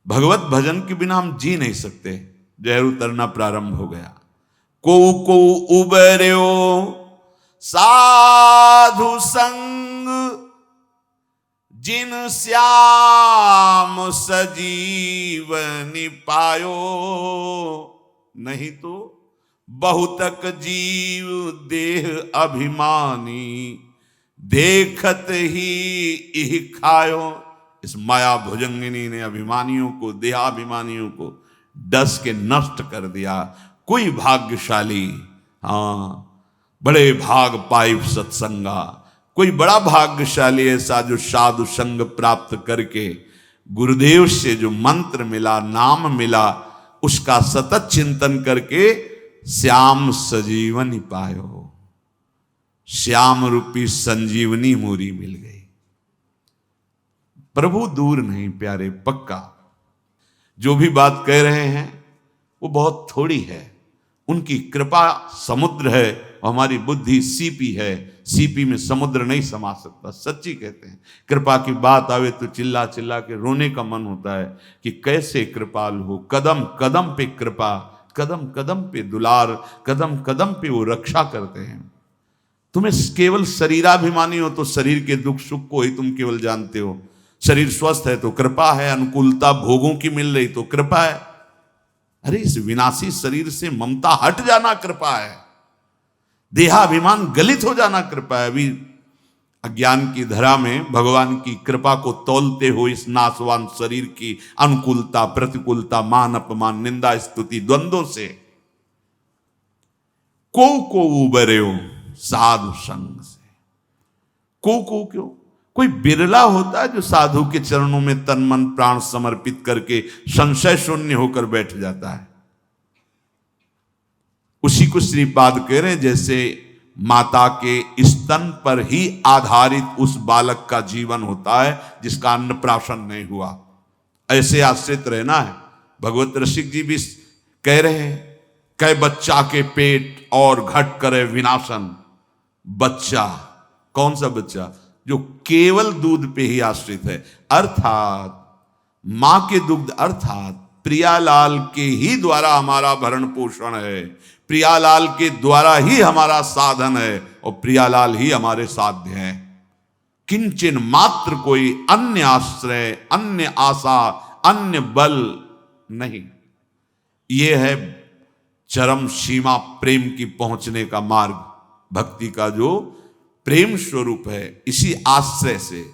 भगवत भजन के बिना हम जी नहीं सकते। जहर उतरना प्रारंभ हो गया। को उबर्यो साधु संग, जिन श्याम सजीवनि पायो। नहीं तो बहुतक जीव देह अभिमानी, देखत ही इह खायो। इस माया भुजंगिनी ने अभिमानियों को, देहाभिमानियों को डस के नष्ट कर दिया। कोई भाग्यशाली, हाँ, बड़े भाग पाई सत्संगा, कोई बड़ा भाग्यशाली ऐसा जो साधु संग प्राप्त करके गुरुदेव से जो मंत्र मिला, नाम मिला, उसका सतत चिंतन करके श्याम सजीवनी पायो। श्याम रूपी संजीवनी मोरी मिल गई। प्रभु दूर नहीं प्यारे, पक्का। जो भी बात कह रहे हैं वो बहुत थोड़ी है। उनकी कृपा समुद्र है और हमारी बुद्धि सीपी है। सीपी में समुद्र नहीं समा सकता। सच्ची कहते हैं, कृपा की बात आवे तो चिल्ला चिल्ला के रोने का मन होता है कि कैसे कृपाल हो। कदम कदम पे कृपा, कदम कदम पे दुलार, कदम कदम पे वो रक्षा करते हैं। तुम्हें केवल शरीराभिमानी हो तो शरीर के दुख सुख को ही तुम केवल जानते हो। शरीर स्वस्थ है तो कृपा है, अनुकूलता भोगों की मिल रही तो कृपा है। अरे इस विनाशी शरीर से ममता हट जाना कृपा है, देहाभिमान गलित हो जाना कृपा है। अभी अज्ञान की धरा में भगवान की कृपा को तौलते हो इस नाशवान शरीर की अनुकूलता प्रतिकूलता, मान अपमान, निंदा स्तुति, द्वंद्वों से को उबर्यो साधु संग से। को क्यों? कोई बिरला होता है जो साधु के चरणों में तन मन प्राण समर्पित करके संशय शून्य होकर बैठ जाता है। उसी को श्रीपाद कह रहे हैं, जैसे माता के स्तन पर ही आधारित उस बालक का जीवन होता है जिसका अन्नप्राशन नहीं हुआ, ऐसे आश्रित रहना है। भगवत रसिक जी भी कह रहे हैं, कै बच्चा के पेट और घट करे विनाशन। बच्चा, कौन सा बच्चा? जो केवल दूध पे ही आश्रित है, अर्थात मां के दुग्ध, अर्थात प्रियालाल के ही द्वारा हमारा भरण पोषण है, प्रियालाल के द्वारा ही हमारा साधन है और प्रियालाल ही हमारे साध्य हैं। किंचन मात्र कोई अन्य आश्रय, अन्य आशा, अन्य बल नहीं। यह है चरम सीमा प्रेम की पहुंचने का मार्ग, भक्ति का जो प्रेम स्वरूप है। इसी आश्रय से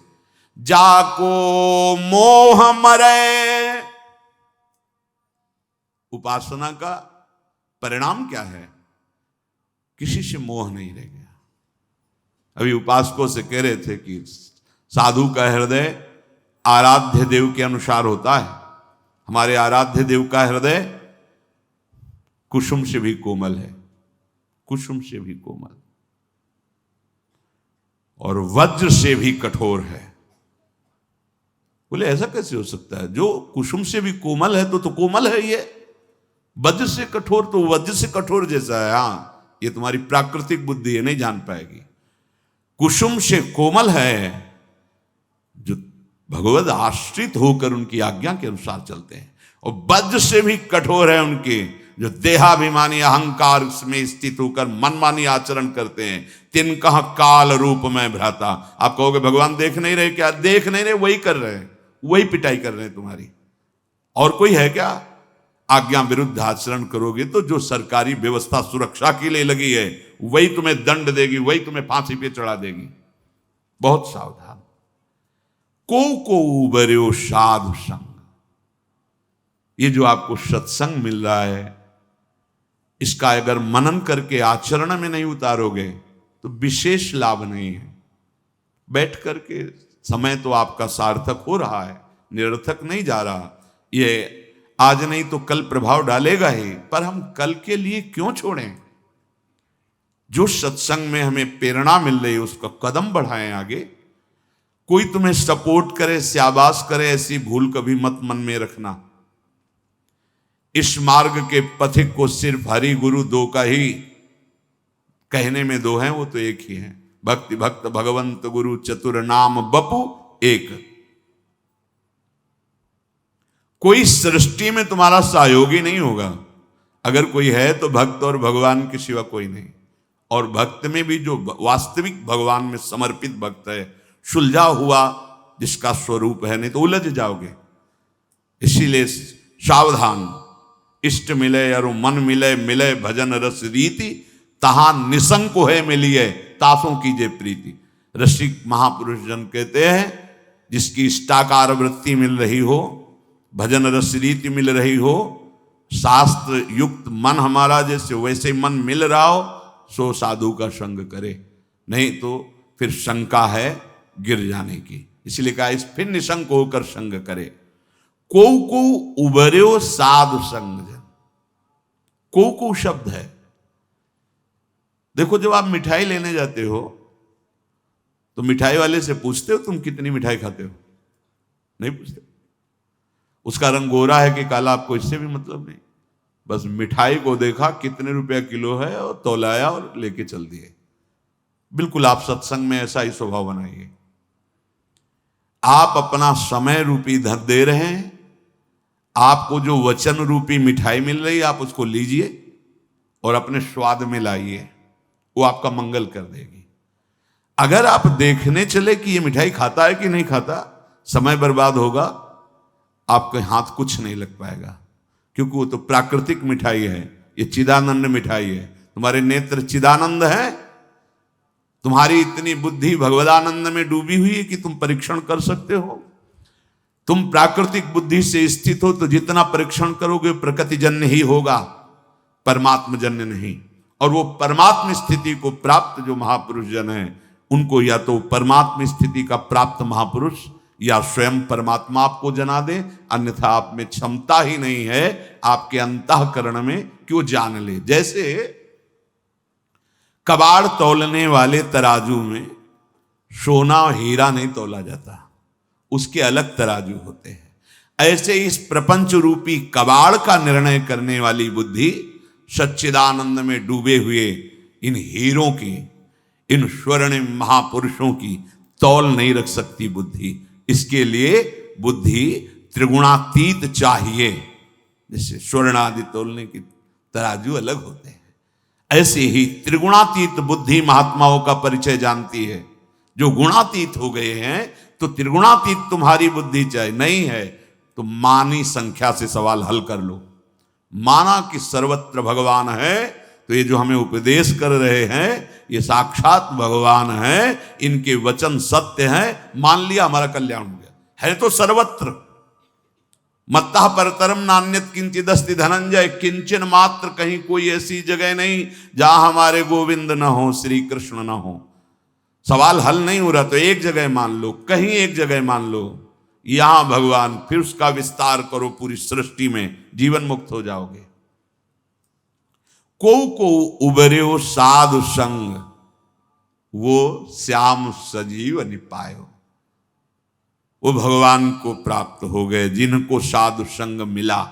जाको मोह मरे। उपासना का परिणाम क्या है? किसी से मोह नहीं रह गया। अभी उपासकों से कह रहे थे कि साधु का हृदय आराध्य देव के अनुसार होता है। हमारे आराध्य देव का हृदय कुसुम से भी कोमल है, कुसुम से भी कोमल और वज्र से भी कठोर है। बोले ऐसा कैसे हो सकता है? जो कुसुम से भी कोमल है तो कोमल है ये, वज्र से कठोर तो वज्र से कठोर जैसा है। हाँ, ये तुम्हारी प्राकृतिक बुद्धि है, नहीं जान पाएगी। कुसुम से कोमल है जो भगवद आश्रित होकर उनकी आज्ञा के अनुसार चलते हैं, और वज्र से भी कठोर है उनके जो देहाभिमानी अहंकार में स्थित होकर मनमानी आचरण करते हैं। तिन कहा काल रूप में भ्राता। आप कहोगे भगवान देख नहीं रहे क्या? देख नहीं रहे, वही कर रहे हैं, वही पिटाई कर रहे हैं तुम्हारी। और कोई है क्या? आज्ञा विरुद्ध आचरण करोगे तो जो सरकारी व्यवस्था सुरक्षा के लिए लगी है वही तुम्हें दंड देगी, वही तुम्हें फांसी पे चढ़ा देगी। बहुत सावधान। को उबर्यो साधु संग। ये जो आपको सत्संग मिल रहा है, इसका अगर मनन करके आचरण में नहीं उतारोगे तो विशेष लाभ नहीं है। बैठ करके समय तो आपका सार्थक हो रहा है, निरर्थक नहीं जा रहा। ये आज नहीं तो कल प्रभाव डालेगा ही, पर हम कल के लिए क्यों छोड़ें? जो सत्संग में हमें प्रेरणा मिल रही है उसका कदम बढ़ाएं आगे। कोई तुम्हें सपोर्ट करे, शाबाश करे, ऐसी भूल कभी मत मन में रखना। इस मार्ग के पथिक को सिर्फ हरि गुरु दो का ही, कहने में दो हैं, वो तो एक ही है। भक्ति भक्त भगवंत गुरु चतुर नाम बपु एक। कोई सृष्टि में तुम्हारा सहयोगी नहीं होगा। अगर कोई है तो भक्त और भगवान के सिवा कोई नहीं। और भक्त में भी जो वास्तविक भगवान में समर्पित भक्त है, सुलझा हुआ जिसका स्वरूप है, नहीं तो उलझ जाओगे। इसीलिए सावधान, इष्ट मिले और मन मिले, मिले भजन रस रीति, तहां निसंक है मिलिए, तासों कीजिए प्रीति। रसिक महापुरुष जन कहते हैं, जिसकी इष्टाकार वृत्ति मिल रही हो, भजन रस रीति मिल रही हो, शास्त्र युक्त मन हमारा जैसे वैसे मन मिल रहा हो, सो साधु का संग करे, नहीं तो फिर शंका है गिर जाने की। इसलिए कहा इस फिर निशंक होकर संग करे। को उबर्यो साधु संग जन, को शब्द है। देखो जब आप मिठाई लेने जाते हो तो मिठाई वाले से पूछते हो तुम कितनी मिठाई खाते हो? नहीं पूछते। उसका रंग गोरा है कि काला आपको इससे भी मतलब नहीं, बस मिठाई को देखा कितने रुपया किलो है और तौलाया और लेके चल दिए। बिल्कुल आप सत्संग में ऐसा ही स्वभाव बनाइए। आप अपना समय रूपी धन दे रहे हैं, आपको जो वचन रूपी मिठाई मिल रही है आप उसको लीजिए और अपने स्वाद में लाइए, वो आपका मंगल कर देगी। अगर आप देखने चले कि ये मिठाई खाता है कि नहीं खाता, समय बर्बाद होगा, आपके हाथ कुछ नहीं लग पाएगा, क्योंकि वो तो प्राकृतिक मिठाई है, ये चिदानंद मिठाई है। तुम्हारे नेत्र चिदानंद है, तुम्हारी इतनी बुद्धि भगवदानंद में डूबी हुई है कि तुम परीक्षण कर सकते हो। तुम प्राकृतिक बुद्धि से स्थित हो तो जितना परीक्षण करोगे प्रकृति जन्य ही होगा, परमात्म जन्य नहीं। और वो परमात्म स्थिति को प्राप्त जो महापुरुष जन है, उनको या तो परमात्म स्थिति का प्राप्त महापुरुष या स्वयं परमात्मा आपको जना दे, अन्यथा आप में क्षमता ही नहीं है आपके अंतःकरण में कि वो जान ले। जैसे कबाड़ तौलने वाले तराजू में सोना और हीरा नहीं तौला जाता, उसके अलग तराजू होते हैं। ऐसे इस प्रपंच रूपी कबाड़ का निर्णय करने वाली बुद्धि सच्चिदानंद में डूबे हुए इन हीरों की, इन स्वर्णिम महापुरुषों की तौल नहीं रख सकती बुद्धि। इसके लिए बुद्धि त्रिगुणातीत चाहिए। जैसे स्वर्ण आदि तोलने की तराजू अलग होते हैं, ऐसे ही त्रिगुणातीत बुद्धि महात्माओं का परिचय जानती है। जो गुणातीत हो गए हैं तो त्रिगुणातीत तुम्हारी बुद्धि चाहे नहीं है तो मानी संख्या से सवाल हल कर लो। माना कि सर्वत्र भगवान है, तो ये जो हमें उपदेश कर रहे हैं ये साक्षात भगवान है, इनके वचन सत्य हैं, मान लिया हमारा कल्याण हो गया। है तो सर्वत्र। मत्तः परतरम नान्यत किंचिदस्ति धनंजय, किंचन मात्र कहीं कोई ऐसी जगह नहीं जहां हमारे गोविंद न हो, श्री कृष्ण न हो। सवाल हल नहीं हो रहा तो एक जगह मान लो, कहीं एक जगह मान लो, यहां भगवान, फिर उसका विस्तार करो पूरी सृष्टि में, जीवन मुक्त हो जाओगे। को उबर्यो साधु संग, वो श्याम सजीव निपायो। वो भगवान को प्राप्त हो गए जिनको साधु संग मिला।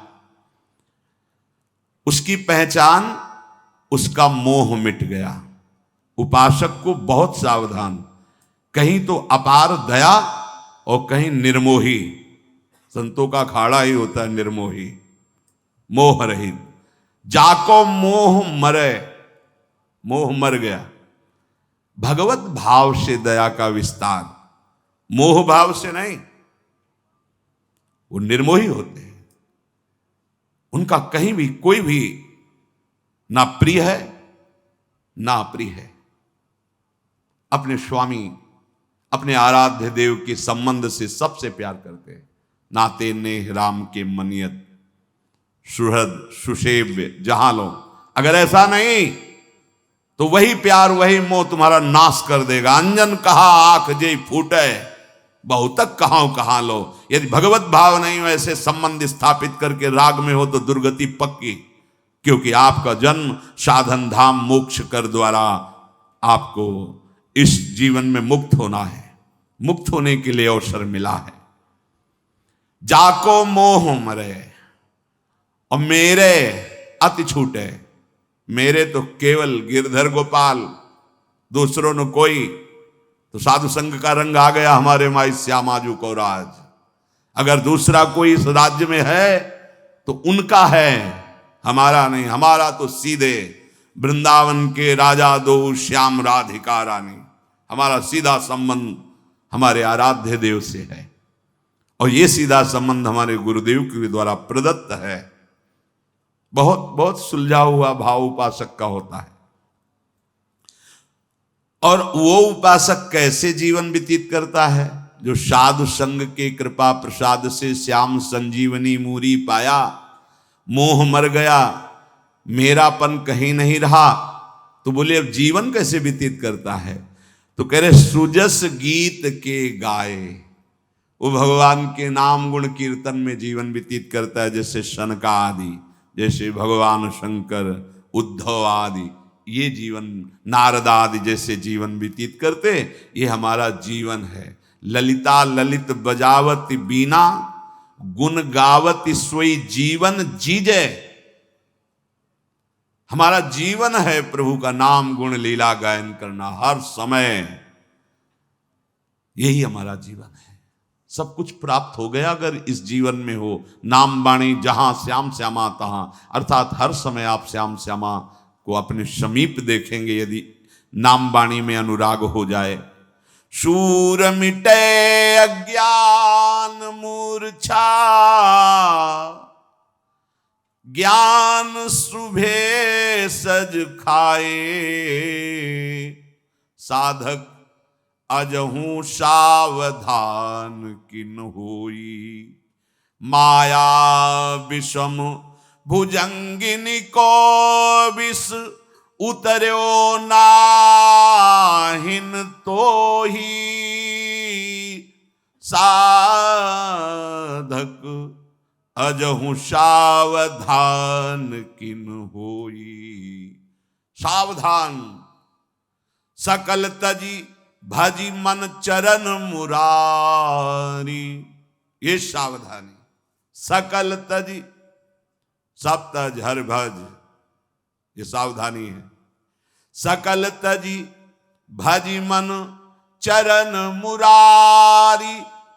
उसकी पहचान, उसका मोह मिट गया। उपासक को बहुत सावधान, कहीं तो अपार दया और कहीं निर्मोही। संतों का अखाड़ा ही होता है निर्मोही, मोह रहित। जाको मोह मरे, मोह मर गया। भगवत भाव से दया का विस्तार, मोह भाव से नहीं। वो निर्मोही होते हैं, उनका कहीं भी कोई भी ना प्रिय है ना अप्रिय है। अपने स्वामी, अपने आराध्य देव के संबंध से सबसे प्यार करते हैं। नाते नेह राम के मनियत, सुहृद सुसेव्य जहां लो। अगर ऐसा नहीं तो वही प्यार वही मोह तुम्हारा नाश कर देगा। अंजन कहा आंख जे फूटे, बहुतक कहां लो। यदि भगवत भाव नहीं हो, ऐसे संबंध स्थापित करके राग में हो तो दुर्गति पक्की। क्योंकि आपका जन्म साधन धाम मोक्ष कर द्वारा आपको इस जीवन में मुक्त होना है, मुक्त होने के लिए अवसर मिला है। जाको मोह मरे और मेरे अति छूटे। मेरे तो केवल गिरधर गोपाल, दूसरों ने कोई। तो साधु संघ का रंग आ गया हमारे माई श्यामाजू को राज। अगर दूसरा कोई इस राज्य में है तो उनका है, हमारा नहीं, हमारा तो सीधे वृंदावन के राजा दो श्याम राधिका रानी, हमारा सीधा संबंध हमारे आराध्य देव से है। और ये सीधा संबंध हमारे गुरुदेव के द्वारा प्रदत्त है। बहुत बहुत सुलझा हुआ भाव उपासक का होता है। और वो उपासक कैसे जीवन व्यतीत करता है? जो साधु संग के कृपा प्रसाद से श्याम संजीवनी मूरी पाया, मोह मर गया, मेरापन कहीं नहीं रहा। तो बोले अब जीवन कैसे व्यतीत करता है? तो कह रहे सुजस गीत के गाए, वो भगवान के नाम गुण कीर्तन में जीवन व्यतीत करता है। जैसे शनका आदि, जैसे भगवान शंकर, उद्धव आदि, ये जीवन नारद आदि जैसे जीवन व्यतीत करते, ये हमारा जीवन है। ललिता ललित बजावत बीना, गुण गावत सोई जीवन जीजे। हमारा जीवन है प्रभु का नाम गुण लीला गायन करना हर समय, यही हमारा जीवन है। सब कुछ प्राप्त हो गया अगर इस जीवन में हो। नाम बाणी जहां श्याम श्यामा तहां, अर्थात हर समय आप श्याम श्यामा को अपने समीप देखेंगे यदि नाम बाणी में अनुराग हो जाए। शूर मिटे अज्ञान मूर्छा, ज्ञान सुभे सज खाए। साधक अजहू सावधान किन होई, माया विषम भुजंगिनी को विष उतर्यो नाहिन तो ही। साधक अजहू सावधान किन होई। सावधान सकल तजी भजी मन चरण मुरारी। ये सावधानी सकल तजी, सब तज हर भज, ये सावधानी है। सकल तजी भजी मन चरण मुरारी,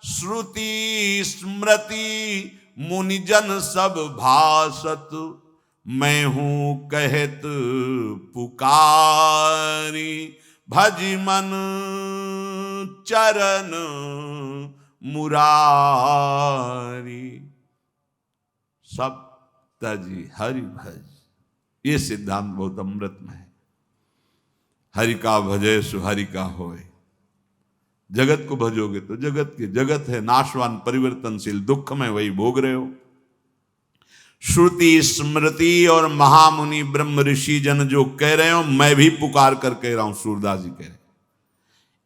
श्रुति स्मृति मुनिजन सब भासत, मैं हूं कहत पुकारी। भजी मन चरण मुरारी, सब तजी हरि भज। ये सिद्धांत बहुत अमृतमय है। हरि का भजे सो हरि का होए। जगत को भजोगे तो जगत है नाशवान परिवर्तनशील, दुख में वही भोग रहे हो। श्रुति स्मृति और महामुनि ब्रह्म ऋषि जन जो कह रहे हो, मैं भी पुकार कर कह रहा हूं। सूरदास जी कह रहे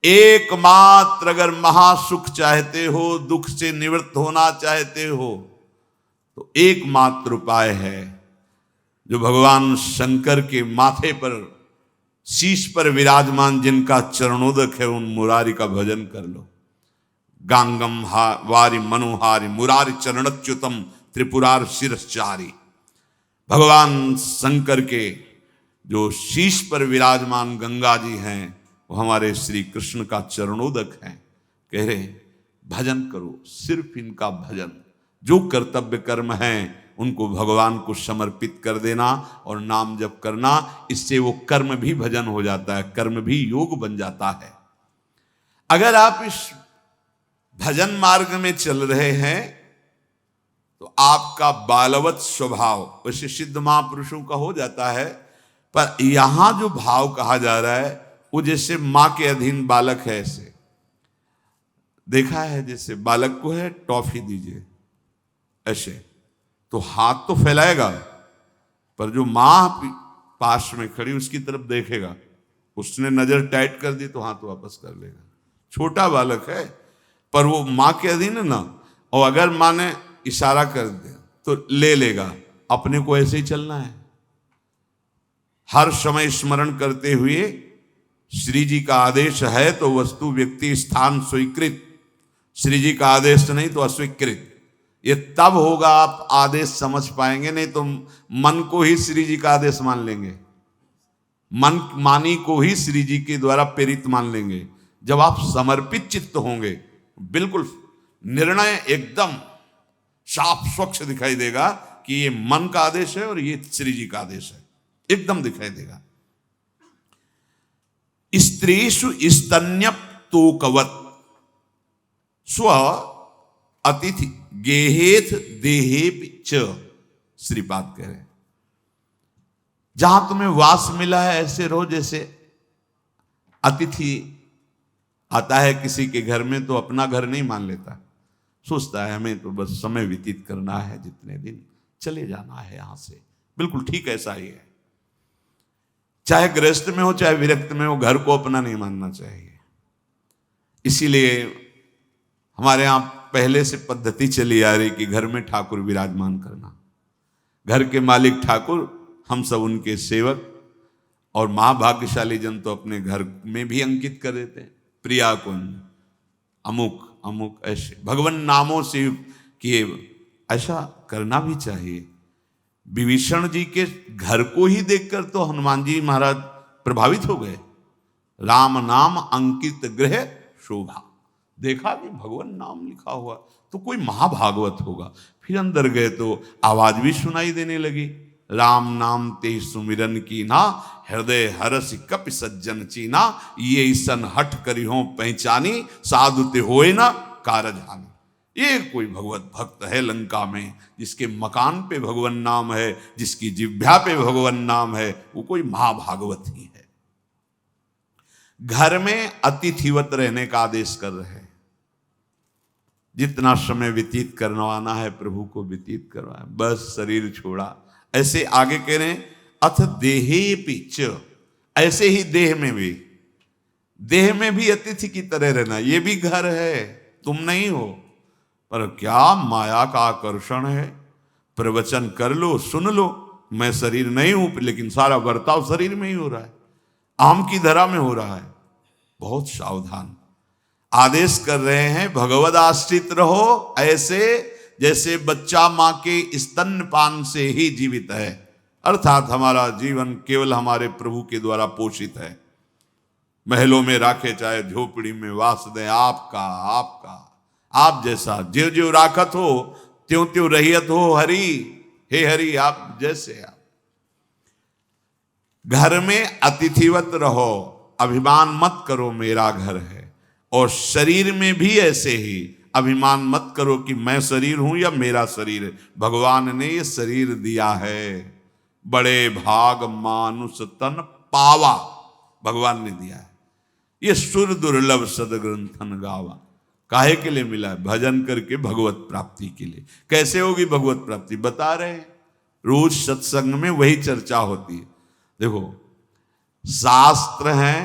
एकमात्र अगर महासुख चाहते हो, दुख से निवृत्त होना चाहते हो, तो एकमात्र उपाय है जो भगवान शंकर के माथे पर शीश पर विराजमान जिनका चरणोदक है, उन मुरारी का भजन कर लो। गांगम वारि मनोहारी मुरारी चरणच्युतम त्रिपुरार शिरश्चारी। भगवान शंकर के जो शीश पर विराजमान गंगा जी हैं, वो हमारे श्री कृष्ण का चरणोदक है। कह रहे भजन करो, सिर्फ इनका भजन। जो कर्तव्य कर्म हैं उनको भगवान को समर्पित कर देना और नाम जप करना, इससे वो कर्म भी भजन हो जाता है, कर्म भी योग बन जाता है। अगर आप इस भजन मार्ग में चल रहे हैं तो आपका बालवत स्वभाव वैसे सिद्ध महापुरुषों का हो जाता है, पर यहां जो भाव कहा जा रहा है वो जैसे मां के अधीन बालक है। ऐसे देखा है, जैसे बालक को है टॉफी दीजिए, ऐसे तो हाथ तो फैलाएगा, पर जो मां पास में खड़ी उसकी तरफ देखेगा, उसने नजर टाइट कर दी तो हाथ वापस कर लेगा। छोटा बालक है पर वो मां के अधीन है ना, और अगर मां ने इशारा कर दिया तो ले लेगा। अपने को ऐसे ही चलना है, हर समय स्मरण करते हुए श्री जी का आदेश है तो वस्तु व्यक्ति स्थान स्वीकृत, श्री जी का आदेश नहीं तो अस्वीकृत। ये तब होगा आप आदेश समझ पाएंगे, नहीं तो मन को ही श्री जी का आदेश मान लेंगे, मन मानी को ही श्री जी के द्वारा प्रेरित मान लेंगे। जब आप समर्पित चित्त होंगे, बिल्कुल निर्णय एकदम साफ स्वच्छ दिखाई देगा कि ये मन का आदेश है और ये श्री जी का आदेश है, एकदम दिखाई देगा। स्त्रीषु स्तन्यप तोकवत स्व अतिथि गेहेथ देहेप च, श्रीपाद कह रहे, जहां तुम्हें वास मिला है ऐसे रहो जैसे अतिथि आता है किसी के घर में तो अपना घर नहीं मान लेता, सोचता है हमें तो बस समय व्यतीत करना है, जितने दिन चले जाना है यहां से। बिल्कुल ठीक ऐसा ही है, चाहे गृहस्थ में हो चाहे विरक्त में हो, घर को अपना नहीं मानना चाहिए। इसीलिए हमारे यहां पहले से पद्धति चली आ रही कि घर में ठाकुर विराजमान करना, घर के मालिक ठाकुर, हम सब उनके सेवक, और महाभाग्यशाली जन तो अपने घर में भी अंकित कर देते हैं, प्रिया कुंज अमुक अमुक, ऐसे भगवान नामों से किए, ऐसा करना भी चाहिए। विभीषण जी के घर को ही देखकर तो हनुमान जी महाराज प्रभावित हो गए, राम नाम अंकित गृह शोभा, देखा कि भगवान नाम लिखा हुआ तो कोई महाभागवत होगा। फिर अंदर गए तो आवाज भी सुनाई देने लगी, राम नाम ते सुमिरन की ना, हृदय हरस कपि सज्जन चीना, ये सन हट करिहो पहचानी, साधु ते होए ना कारज हानि। ये कोई भगवत भक्त है लंका में जिसके मकान पे भगवान नाम है, जिसकी जिह्वा पे भगवान नाम है, वो कोई महाभागवत ही है। घर में अतिथिवत रहने का आदेश कर रहे हैं, जितना समय व्यतीत करवाना है प्रभु को व्यतीत करवाए, बस शरीर छोड़ा। ऐसे आगे कह रहे हैं अथ देहे पिच, ऐसे ही देह में भी अतिथि की तरह रहना, ये भी घर है, तुम नहीं हो, पर क्या माया का आकर्षण है। प्रवचन कर लो, सुन लो, मैं शरीर नहीं हूं, लेकिन सारा बर्ताव शरीर में ही हो रहा है, आम की धरा में हो रहा है। बहुत सावधान आदेश कर रहे हैं, भगवद आश्रित रहो, ऐसे जैसे बच्चा मां के स्तनपान से ही जीवित है, अर्थात हमारा जीवन केवल हमारे प्रभु के द्वारा पोषित है। महलों में राखे चाहे झोपड़ी में वास दें, आपका आपका आप जैसा, ज्यों ज्यों राखत हो त्यों त्यों रहियत हो हरि, हे हरि आप जैसे आप। घर में अतिथिवत रहो, अभिमान मत करो मेरा घर है, और शरीर में भी ऐसे ही अभिमान मत करो कि मैं शरीर हूं या मेरा शरीर है। भगवान ने ये शरीर दिया है, बड़े भाग मानुष तन पावा, भगवान ने दिया है। ये सुर दुर्लभ सदग्रंथन गावा, काहे के लिए मिला है? भजन करके भगवत प्राप्ति के लिए। कैसे होगी भगवत प्राप्ति बता रहे हैं, रोज सत्संग में वही चर्चा होती है। देखो शास्त्र हैं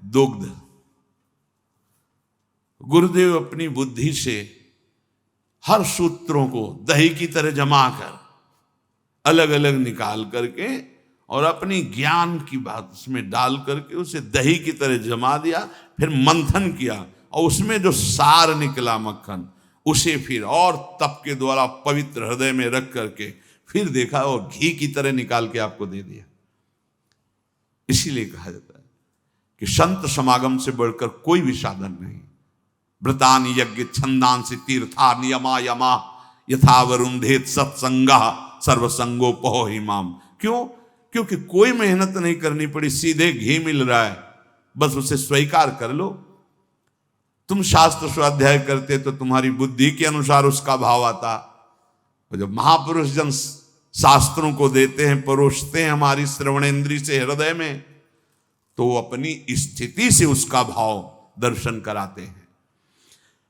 दुग्ध, गुरुदेव अपनी बुद्धि से हर सूत्रों को दही की तरह जमा कर अलग अलग निकाल करके और अपनी ज्ञान की बात उसमें डाल करके उसे दही की तरह जमा दिया, फिर मंथन किया और उसमें जो सार निकला मक्खन, उसे फिर और तप के द्वारा पवित्र हृदय में रख करके फिर देखा और घी की तरह निकाल के आपको दे दिया। इसीलिए कहा जाता है कि संत समागम से बढ़कर कोई भी साधन नहीं। व्रतानि यज्ञ छंदांसि तीर्था नियमा यमा, यथा वरुंधेत सत्संगा सर्वसंगोपहो हिमाम। क्यों? क्योंकि कोई मेहनत नहीं करनी पड़ी, सीधे घी मिल रहा है, बस उसे स्वीकार कर लो। तुम शास्त्र स्वाध्याय करते तो तुम्हारी बुद्धि के अनुसार उसका भाव आता, और जब महापुरुष जन शास्त्रों को देते हैं, परोसते हैं हमारी श्रवणेन्द्रिय से हृदय में, तो अपनी स्थिति से उसका भाव दर्शन कराते हैं।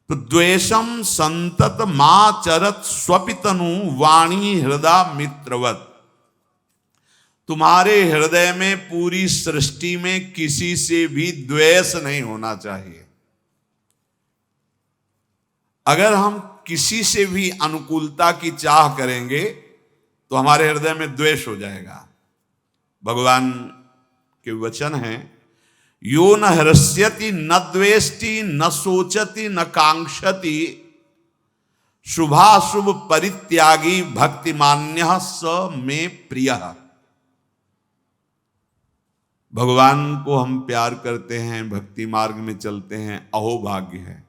तो द्वेषम संतत माचरत स्वपितनु वाणी हृदय मित्रवत, तुम्हारे हृदय में पूरी सृष्टि में किसी से भी द्वेष नहीं होना चाहिए। अगर हम किसी से भी अनुकूलता की चाह करेंगे तो हमारे हृदय में द्वेष हो जाएगा। भगवान के वचन हैं, यो न हृष्यति न द्वेष्टि न सोचति न कांक्षति, शुभाशुभ परित्यागी भक्तिमान्यः स मे प्रियः। भगवान को हम प्यार करते हैं, भक्ति मार्ग में चलते हैं, अहोभाग्य है।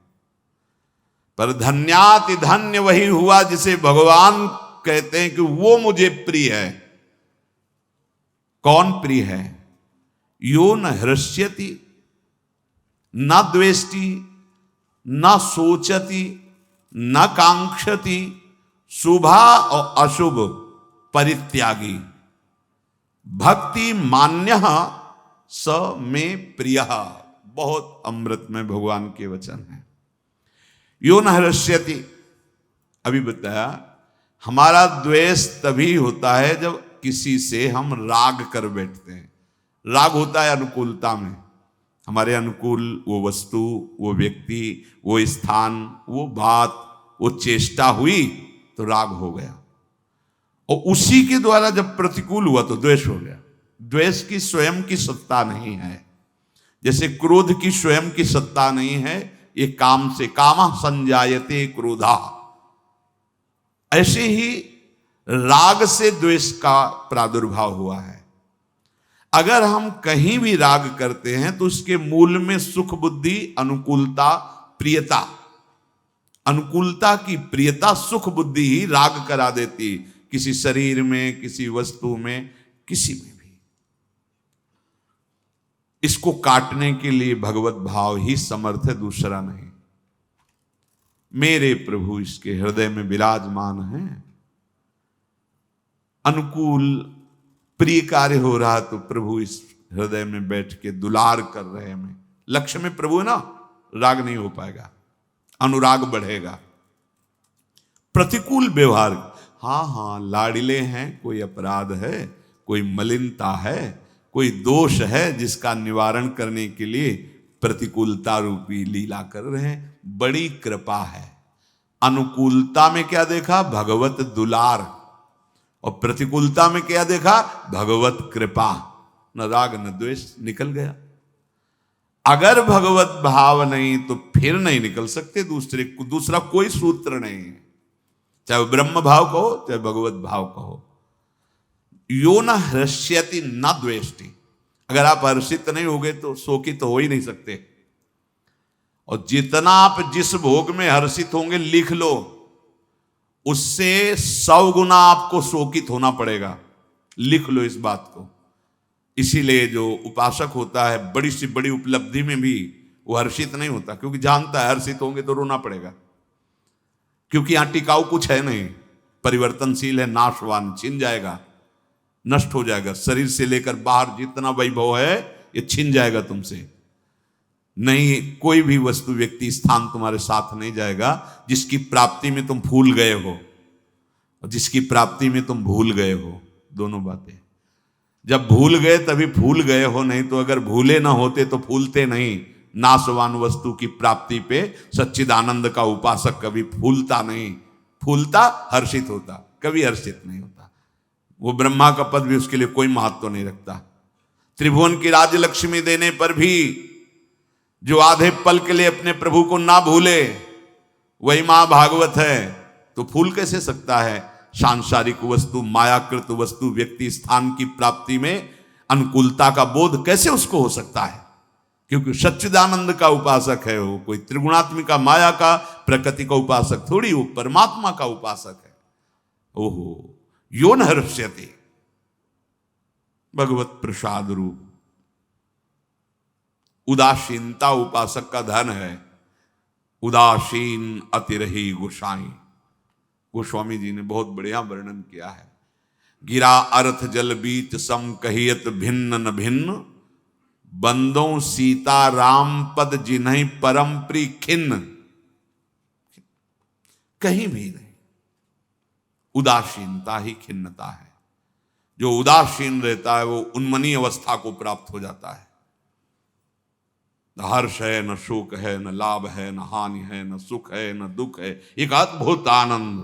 पर धन्याति धन्य वही हुआ जिसे भगवान कहते हैं कि वो मुझे प्रिय है। कौन प्रिय है? यो न हृष्यति न द्वेष्टि न सोचति न कांक्षति शुभा और अशुभ परित्यागी भक्ति मान्य स में प्रिय। बहुत अमृत में भगवान के वचन है। यो न हृष्यति, अभी बताया, हमारा द्वेष तभी होता है जब किसी से हम राग कर बैठते हैं। राग होता है अनुकूलता में, हमारे अनुकूल वो वस्तु, वो व्यक्ति, वो स्थान, वो बात, वो चेष्टा हुई तो राग हो गया, और उसी के द्वारा जब प्रतिकूल हुआ तो द्वेष हो गया। द्वेष की स्वयं की सत्ता नहीं है, जैसे क्रोध की स्वयं की सत्ता नहीं है, ये काम से, कामः संजायते क्रोधा, ऐसे ही राग से द्वेष का प्रादुर्भाव हुआ है। अगर हम कहीं भी राग करते हैं तो उसके मूल में सुख बुद्धि, अनुकूलता, प्रियता, अनुकूलता की प्रियता, सुख बुद्धि ही राग करा देती, किसी शरीर में, किसी वस्तु में, किसी में भी। इसको काटने के लिए भगवत भाव ही समर्थ है, दूसरा नहीं। मेरे प्रभु इसके हृदय में विराजमान हैं। अनुकूल प्रिय कार्य हो रहा तो प्रभु इस हृदय में बैठ के दुलार कर रहे हैं। लक्ष्य में प्रभु है ना, राग नहीं हो पाएगा, अनुराग बढ़ेगा। प्रतिकूल व्यवहार, हाँ, लाडिले हैं, कोई अपराध है, कोई मलिनता है, कोई दोष है जिसका निवारण करने के लिए प्रतिकूलता रूपी लीला कर रहे हैं। बड़ी कृपा है। अनुकूलता में क्या देखा? भगवत दुलार, और प्रतिकूलता में क्या देखा? भगवत कृपा। न राग न द्वेष, निकल गया। अगर भगवत भाव नहीं तो फिर नहीं निकल सकते, दूसरा कोई सूत्र नहीं है, चाहे ब्रह्म भाव कहो चाहे भगवत भाव कहो। यो न हृष्यति न द्वेष्टि, अगर आप हर्षित नहीं होगे तो शोकित हो ही नहीं सकते। और जितना आप जिस भोग में हर्षित होंगे, लिख लो, उससे 100 गुना आपको शोकित होना पड़ेगा। लिख लो इस बात को। इसीलिए जो उपासक होता है, बड़ी से बड़ी उपलब्धि में भी वो हर्षित नहीं होता, क्योंकि जानता है हर्षित होंगे तो रोना पड़ेगा, क्योंकि यहां टिकाऊ कुछ है नहीं, परिवर्तनशील है, नाशवान, छिन जाएगा, नष्ट हो जाएगा। शरीर से लेकर बाहर जितना वैभव है ये छिन जाएगा तुमसे। नहीं, कोई भी वस्तु, व्यक्ति, स्थान तुम्हारे साथ नहीं जाएगा जिसकी प्राप्ति में तुम भूल गए हो और जिसकी प्राप्ति में तुम भूल गए हो। दोनों बातें, जब भूल गए तभी भूल गए हो, नहीं तो अगर भूले ना होते तो भूलते नहीं। नाशवान वस्तु की प्राप्ति पे सच्चिदानंद का उपासक कभी भूलता नहीं, भूलता हर्षित होता, कभी हर्षित नहीं होता। वो ब्रह्मा का पद भी उसके लिए कोई महत्व नहीं रखता। त्रिभुवन की राजलक्ष्मी देने पर भी जो आधे पल के लिए अपने प्रभु को ना भूले, वही मां भागवत है। तो भूल कैसे सकता है? सांसारिक वस्तु, मायाकृत वस्तु, व्यक्ति, स्थान की प्राप्ति में अनुकूलता का बोध कैसे उसको हो सकता है? क्योंकि सच्चिदानंद का उपासक है वो, कोई त्रिगुणात्मिका माया का, प्रकृति का उपासक थोड़ी, वो परमात्मा का उपासक है। ओहो, यो न हर्ष्यति, भगवत प्रसाद रूप। उदासीनता उपासक का धन है। उदासीन अतिरही गोसाई, गोस्वामी जी ने बहुत बढ़िया वर्णन किया है। गिरा अर्थ जल बीच सम कहियत भिन्न न भिन्न, बंदों सीता राम पद जिन्हीं परम प्री खिन्न। कहीं भी नहीं, उदासीनता ही खिन्नता है। जो उदासीन रहता है वो उन्मनी अवस्था को प्राप्त हो जाता है। न हर्ष है, न शोक है, न लाभ है, न हानि है, न सुख है, न दुख है, एक अद्भुत आनंद।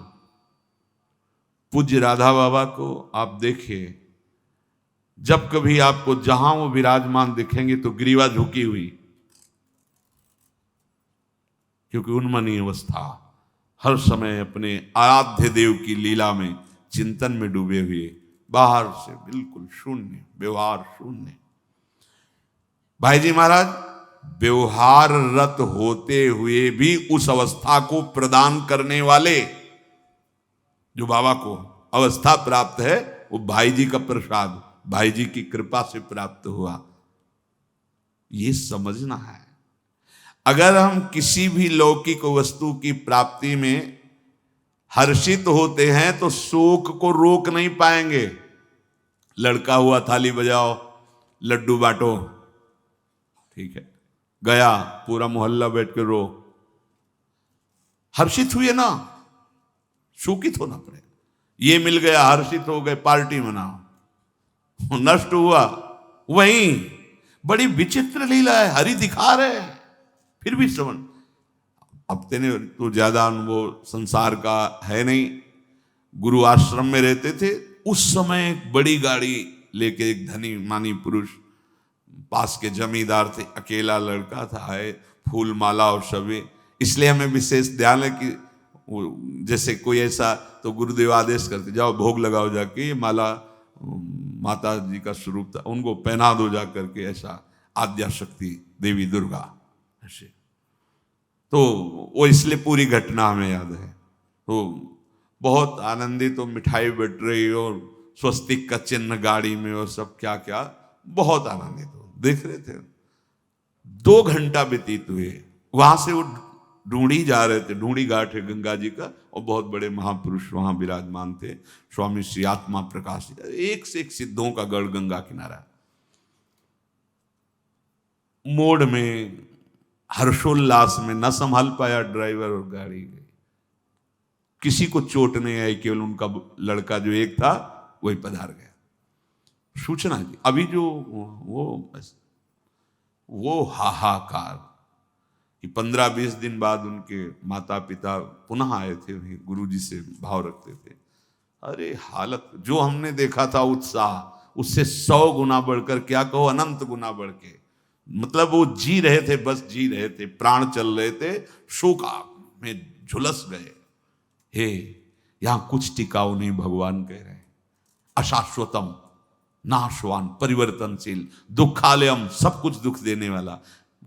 पूज्य राधा बाबा को आप देखिए, जब कभी आपको जहां वो विराजमान दिखेंगे तो ग्रीवा झुकी हुई, क्योंकि उन्मनी अवस्था, हर समय अपने आराध्य देव की लीला में, चिंतन में डूबे हुए, बाहर से बिल्कुल शून्य, व्यवहार शून्य। भाई जी महाराज व्यवहार रत होते हुए भी उस अवस्था को प्रदान करने वाले, जो बाबा को अवस्था प्राप्त है वो भाई जी का प्रसाद, भाई जी की कृपा से प्राप्त हुआ। ये समझना है। अगर हम किसी भी लौकिक वस्तु की प्राप्ति में हर्षित होते हैं तो शोक को रोक नहीं पाएंगे। लड़का हुआ थाली बजाओ, लड्डू बांटो, ठीक है, गया पूरा मोहल्ला बैठ के रो, हर्षित हुए ना, शोकित होना पड़ेगा। ये मिल गया, हर्षित हो गए, पार्टी मनाओ, नष्ट हुआ वहीं। बड़ी विचित्र लीला है, हरि दिखा रहे हैं फिर भी श्रवण। अब तेने तो ज्यादा अनुभव संसार का है नहीं, गुरु आश्रम में रहते थे उस समय एक बड़ी गाड़ी लेके एक धनी मानी पुरुष, पास के जमींदार थे, अकेला लड़का था, है फूल माला और सभी। इसलिए हमें विशेष ध्यान है कि जैसे कोई ऐसा तो गुरुदेव आदेश करते, जाओ भोग लगाओ जाके, ये माला माता जी का स्वरूप था, उनको पहना दो जा करके, ऐसा आद्या शक्ति देवी दुर्गा ऐसे। तो वो इसलिए पूरी घटना हमें याद है। तो बहुत आनंदित, तो मिठाई बट रही और स्वस्तिक का चिन्ह गाड़ी में और सब क्या क्या, बहुत आनंदित हो देख रहे थे। 2 घंटा व्यतीत हुए, वहां से वो ढूंढी जा रहे थे, ढूंढी घाट है गंगा जी का, और बहुत बड़े महापुरुष वहां विराजमान थे, स्वामी श्री आत्मा प्रकाश, एक से एक सिद्धों का गढ़ गंगा किनारा। मोड़ में हर्षोल्लास में न संभाल पाया ड्राइवर और गाड़ी गई, किसी को चोट नहीं आई, केवल उनका लड़का जो एक था वही पधार गया। सूचना जी अभी जो वो हाहाकार कि 15-20 दिन बाद उनके माता पिता पुनः आए थे, गुरु जी से भाव रखते थे। अरे हालत जो हमने देखा था उत्साह, उससे 100 गुना बढ़कर, क्या कहो अनंत गुना बढ़ के, मतलब वो जी रहे थे, बस जी रहे थे, प्राण चल रहे थे, शोक में झुलस गए। हे यहां कुछ टिकाऊ नहीं, भगवान कह रहे हैं, अशाश्वतम, नाशवान, परिवर्तनशील, दुखालयम, सब कुछ दुख देने वाला।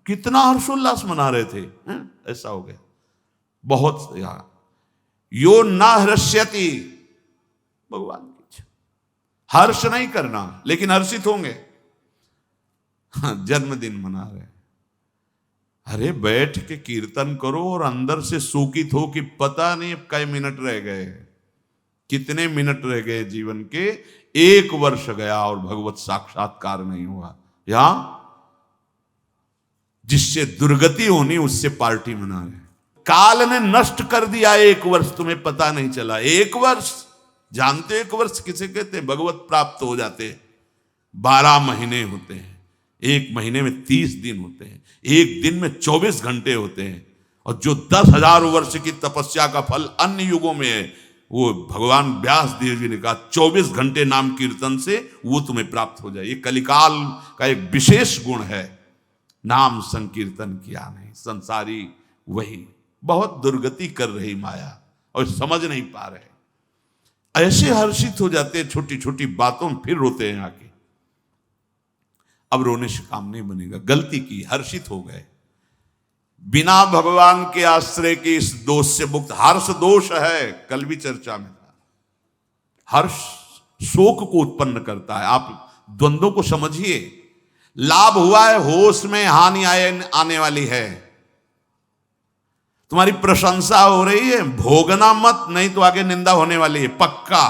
कितना हर्षोल्लास मना रहे थे, ऐसा हो गया। बहुत यार, यो ना हर्ष्यति, भगवान की इच्छा, हर्ष नहीं करना लेकिन हर्षित होंगे। जन्मदिन मना रहे, अरे बैठ के कीर्तन करो और अंदर से शोकित हो कि पता नहीं अब कई मिनट रह गए, कितने मिनट रह गए जीवन के, 1 वर्ष गया और भगवत साक्षात्कार नहीं हुआ। यहां जिससे दुर्गति होनी उससे पार्टी मना रहे। काल ने नष्ट कर दिया 1 वर्ष, तुम्हें पता नहीं चला। 1 वर्ष जानते, 1 वर्ष किसे कहते हैं? भगवत प्राप्त हो जाते 12 महीने होते हैं, 1 महीने में 30 दिन होते हैं, 1 दिन में 24 घंटे होते हैं, और जो 10,000 वर्ष की तपस्या का फल अन्य युगों में है, वो भगवान व्यास देव जी ने कहा 24 घंटे नाम कीर्तन से वो तुम्हें प्राप्त हो जाए। ये कलिकाल का एक विशेष गुण है, नाम संकीर्तन किया नहीं। संसारी वही बहुत दुर्गति कर रही माया, और समझ नहीं पा रहे, ऐसे हर्षित हो जाते हैं छोटी छोटी बातों में, फिर रोते हैं आके। अब रोने से काम नहीं बनेगा, गलती की, हर्षित हो गए, बिना भगवान के आश्रय के इस दोष से मुक्त। हर्ष दोष है, कल भी चर्चा में था। हर्ष शोक को उत्पन्न करता है। आप द्वंद्वों को समझिए, लाभ हुआ है, होश में हानि आने वाली है। तुम्हारी प्रशंसा हो रही है, भोगना मत, नहीं तो आगे निंदा होने वाली है, पक्का।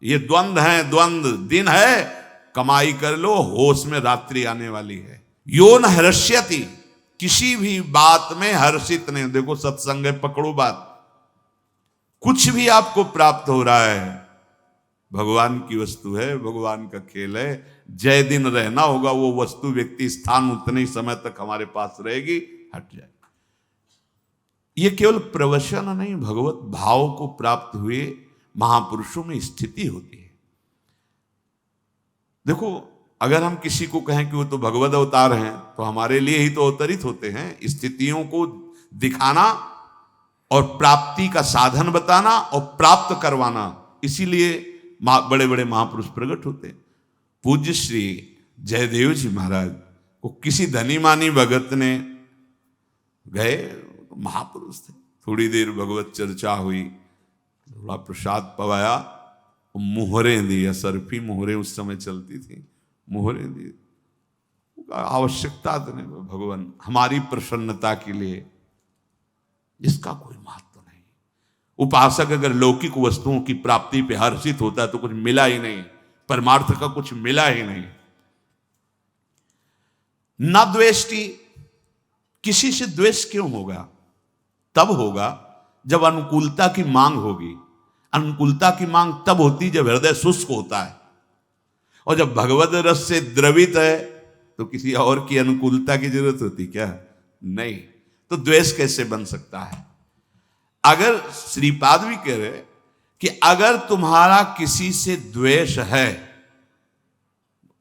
ये द्वंद्व है, द्वंद्व दिन है, कमाई कर लो, होश में रात्रि आने वाली है। यो न हर्ष्यति, किसी भी बात में हर्षित नहीं। देखो सत्संग है, पकड़ो बात, कुछ भी आपको प्राप्त हो रहा है, भगवान की वस्तु है, भगवान का खेल है। जय दिन रहना होगा, वो वस्तु, व्यक्ति, स्थान उतने ही समय तक हमारे पास रहेगी, हट जाएगी। ये केवल प्रवचन नहीं, भगवत भाव को प्राप्त हुए महापुरुषों में स्थिति होती है। देखो अगर हम किसी को कहें कि वो तो भगवत अवतार हैं, तो हमारे लिए ही तो अवतरित होते हैं। स्थितियों को दिखाना और प्राप्ति का साधन बताना और प्राप्त करवाना, इसीलिए बड़े बड़े महापुरुष प्रकट होते हैं। पूज्य श्री जयदेव जी महाराज को किसी धनी मानी भगत ने गए, महापुरुष थे, थोड़ी देर भगवत चर्चा हुई, थोड़ा प्रसाद पवाया, मुहरें दी, असरफी मुहरें उस समय चलती थी, मुहरें दी। आवश्यकता तो नहीं, भगवान हमारी प्रसन्नता के लिए, इसका कोई महत्व नहीं। उपासक अगर लौकिक वस्तुओं की प्राप्ति पे हर्षित होता है तो कुछ मिला ही नहीं, परमार्थ का कुछ मिला ही नहीं। न द्वेष्टि, किसी से द्वेष क्यों होगा? तब होगा जब अनुकूलता की मांग होगी। अनुकूलता की मांग तब होती जब हृदय शुष्क होता है, और जब भगवत रस से द्रवित है तो किसी और की अनुकूलता की जरूरत होती क्या? नहीं। तो द्वेष कैसे बन सकता है? अगर श्रीपाद भी कह रहे कि अगर तुम्हारा किसी से द्वेष है,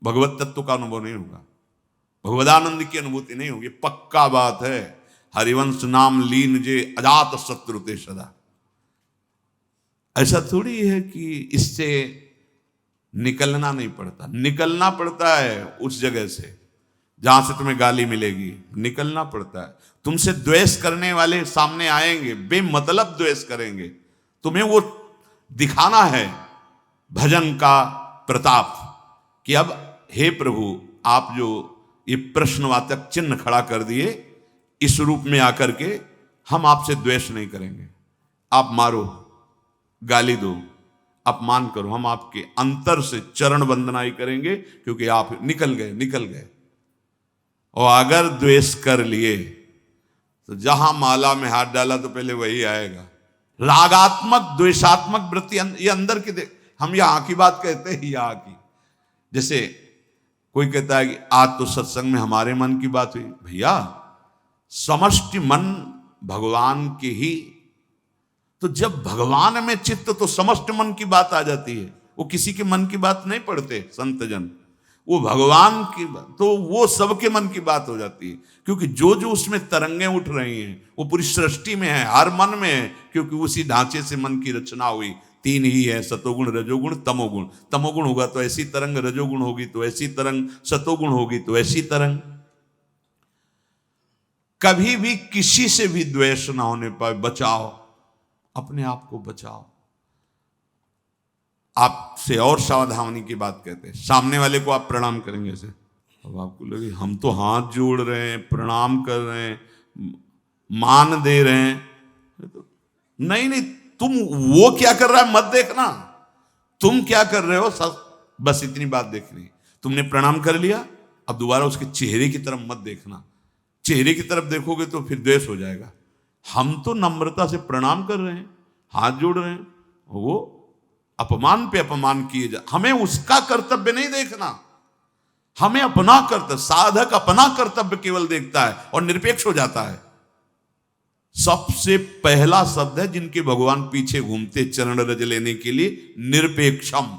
भगवत तत्व का अनुभव नहीं होगा, भगवदानंद की अनुभूति नहीं होगी। पक्का बात है, हरिवंश नाम लीन जे अजात शत्रु ते सदा। ऐसा थोड़ी है कि इससे निकलना नहीं पड़ता, निकलना पड़ता है उस जगह से जहां से तुम्हें गाली मिलेगी, निकलना पड़ता है। तुमसे द्वेष करने वाले सामने आएंगे, बेमतलब द्वेष करेंगे, तुम्हें वो दिखाना है भजन का प्रताप कि अब हे प्रभु, आप जो ये प्रश्नवाचक चिन्ह खड़ा कर दिए, इस रूप में आकर के हम आपसे द्वेष नहीं करेंगे। आप मारो, गाली दो, अपमान करो, हम आपके अंतर से चरण वंदना ही करेंगे, क्योंकि आप निकल गए। और अगर द्वेष कर लिए तो जहां माला में हाथ डाला तो पहले वही आएगा। रागात्मक द्वेषात्मक वृत्ति ये अंदर की, हम यहां की बात कहते हैं, यहां की। जैसे कोई कहता है कि आज तो सत्संग में हमारे मन की बात हुई। भैया, समष्टि मन भगवान के ही, तो जब भगवान में चित्त तो समष्टि मन की बात आ जाती है। वो किसी के मन की बात नहीं पढ़ते संत जन, वो भगवान की बात, तो वो सबके मन की बात हो जाती है। क्योंकि जो जो उसमें तरंगें उठ रही हैं वो पूरी सृष्टि में है, हर मन में है, क्योंकि उसी ढांचे से मन की रचना हुई। तीन ही है, सतोगुण, रजोगुण, तमोगुण। तमोगुण होगा तो ऐसी तरंग, रजोगुण होगी तो ऐसी तरंग, सतोगुण होगी तो ऐसी तरंग। कभी भी किसी से भी द्वेष ना होने पाए, बचाओ, अपने आप को बचाओ। आपसे और सावधानी की बात कहते हैं, सामने वाले को आप प्रणाम करेंगे ऐसे, अब आपको लगे हम तो हाथ जोड़ रहे हैं, प्रणाम कर रहे हैं, मान दे रहे हैं, तो नहीं, तुम वो क्या कर रहा है मत देखना, तुम क्या कर रहे हो बस इतनी बात देखनी। तुमने प्रणाम कर लिया, अब दोबारा उसके चेहरे की तरफ मत देखना। चेहरे की तरफ देखोगे तो फिर द्वेष हो जाएगा। हम तो नम्रता से प्रणाम कर रहे हैं, हाथ जोड़ रहे हैं, वो अपमान पे अपमान किए जा, हमें उसका कर्तव्य नहीं देखना, हमें अपना कर्तव्य, साधक अपना कर्तव्य केवल देखता है और निरपेक्ष हो जाता है। सबसे पहला शब्द है जिनके भगवान पीछे घूमते चरण रज लेने के लिए, निरपेक्षम।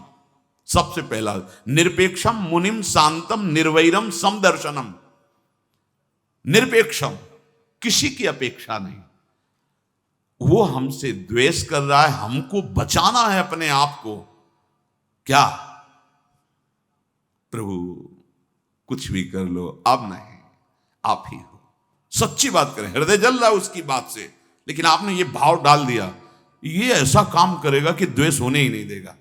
सबसे पहला निरपेक्षम मुनिम शांतम निर्वैरम समदर्शनम। निरपेक्षम, किसी की अपेक्षा नहीं। वो हमसे द्वेष कर रहा है, हमको बचाना है अपने आप को। क्या प्रभु कुछ भी कर लो, अब नहीं, आप ही हो। सच्ची बात करें, हृदय जल रहा है उसकी बात से, लेकिन आपने ये भाव डाल दिया, ये ऐसा काम करेगा कि द्वेष होने ही नहीं देगा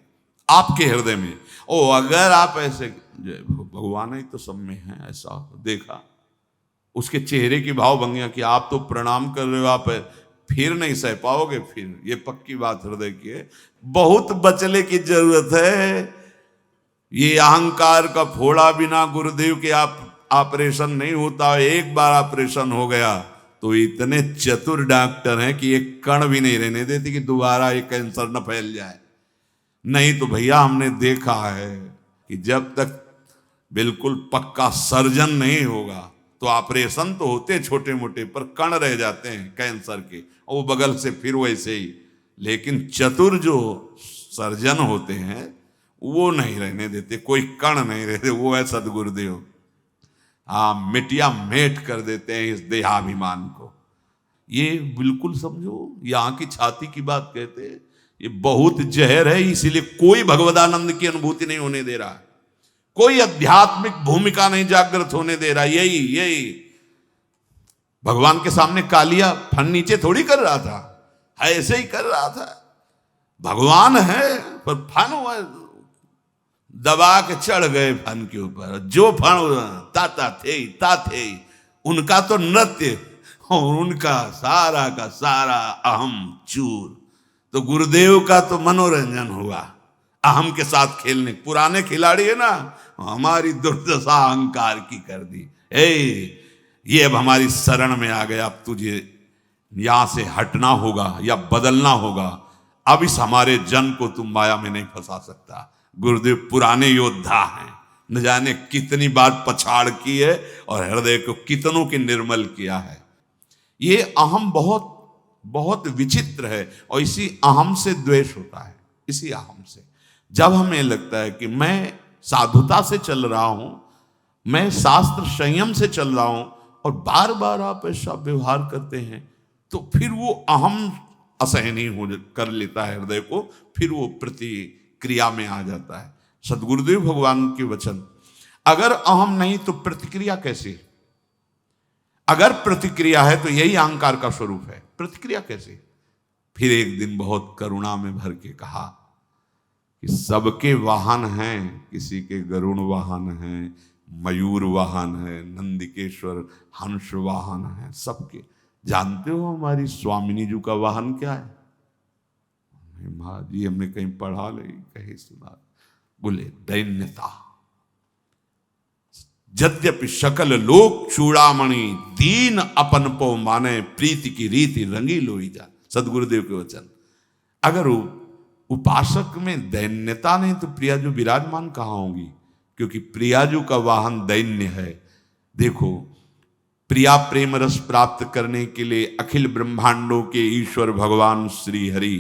आपके हृदय में। ओ अगर आप ऐसे, भगवान ही तो सब में है, ऐसा देखा, उसके चेहरे की भाव भंगिया कि आप तो प्रणाम कर रहे हो, आप फिर नहीं सह पाओगे, फिर ये पक्की बात हृदय की है। बहुत बचने की जरूरत है। ये अहंकार का फोड़ा बिना गुरुदेव के आप ऑपरेशन नहीं होता। एक बार ऑपरेशन हो गया तो इतने चतुर डॉक्टर हैं कि एक कण भी नहीं रहने देते कि दोबारा ये कैंसर न फैल जाए। नहीं तो भैया हमने देखा है कि जब तक बिल्कुल पक्का सर्जन नहीं होगा तो ऑपरेशन तो होते छोटे मोटे, पर कण रह जाते हैं कैंसर के, और वो बगल से फिर वैसे ही। लेकिन चतुर जो सर्जन होते हैं वो नहीं रहने देते, कोई कण नहीं रहते। वो है सदगुरुदेव। मिटिया मेट कर देते हैं इस देहाभिमान को। ये बिल्कुल समझो, यहाँ की छाती की बात कहते हैं, ये बहुत जहर है। इसीलिए कोई भगवदानंद की अनुभूति नहीं होने दे रहा है, कोई आध्यात्मिक भूमिका नहीं जागृत होने दे रहा। यही भगवान के सामने कालिया फन नीचे थोड़ी कर रहा था, ऐसे ही कर रहा था। भगवान है पर फन दबा के चढ़ गए फन के ऊपर, जो फन ता थे उनका तो नृत्य और उनका सारा का सारा अहम चूर। तो गुरुदेव का तो मनोरंजन हुआ अहम के साथ खेलने। पुराने खिलाड़ी है ना, हमारी दुर्दशा अहंकार की कर दी। ये अब हमारी शरण में आ गया, अब तुझे यहां से हटना होगा या बदलना होगा। अब इस हमारे जन को तुम माया में नहीं फंसा सकता। गुरुदेव पुराने योद्धा हैं, न जाने कितनी बार पछाड़ की है और हृदय को कितनों के निर्मल किया है। ये अहम बहुत बहुत विचित्र है और इसी अहम से द्वेष होता है। इसी अहम से जब हमें लगता है कि मैं साधुता से चल रहा हूं, मैं शास्त्र संयम से चल रहा हूं, और बार बार आप ऐसा व्यवहार करते हैं, तो फिर वो अहम असहनीय हो कर लेता है हृदय को, फिर वो प्रतिक्रिया में आ जाता है। सदगुरुदेव भगवान के वचन, अगर अहम नहीं तो प्रतिक्रिया कैसे? अगर प्रतिक्रिया है तो यही अहंकार का स्वरूप है। प्रतिक्रिया कैसे? फिर एक दिन बहुत करुणा में भर के कहा कि सबके वाहन हैं, किसी के गरुण वाहन हैं, मयूर वाहन है, नंदिकेश्वर हंस वाहन है, सबके। जानते हो हमारी स्वामिनी जी का वाहन क्या है? जी हमने कहीं पढ़ा नहीं, कहीं सुना। बोले दैन्यता। यद्यपि सकल लोक चूड़ामणि, दीन अपन पो माने, प्रीति की रीति रंगी लोई जा। सदगुरुदेव के वचन। अगर उपासक में दैन्यता नहीं तो प्रियाजू विराजमान कहाँ होंगी? क्योंकि प्रियाजू का वाहन दैन्य है। देखो, प्रिया प्रेम रस प्राप्त करने के लिए अखिल ब्रह्मांडों के ईश्वर भगवान श्री हरि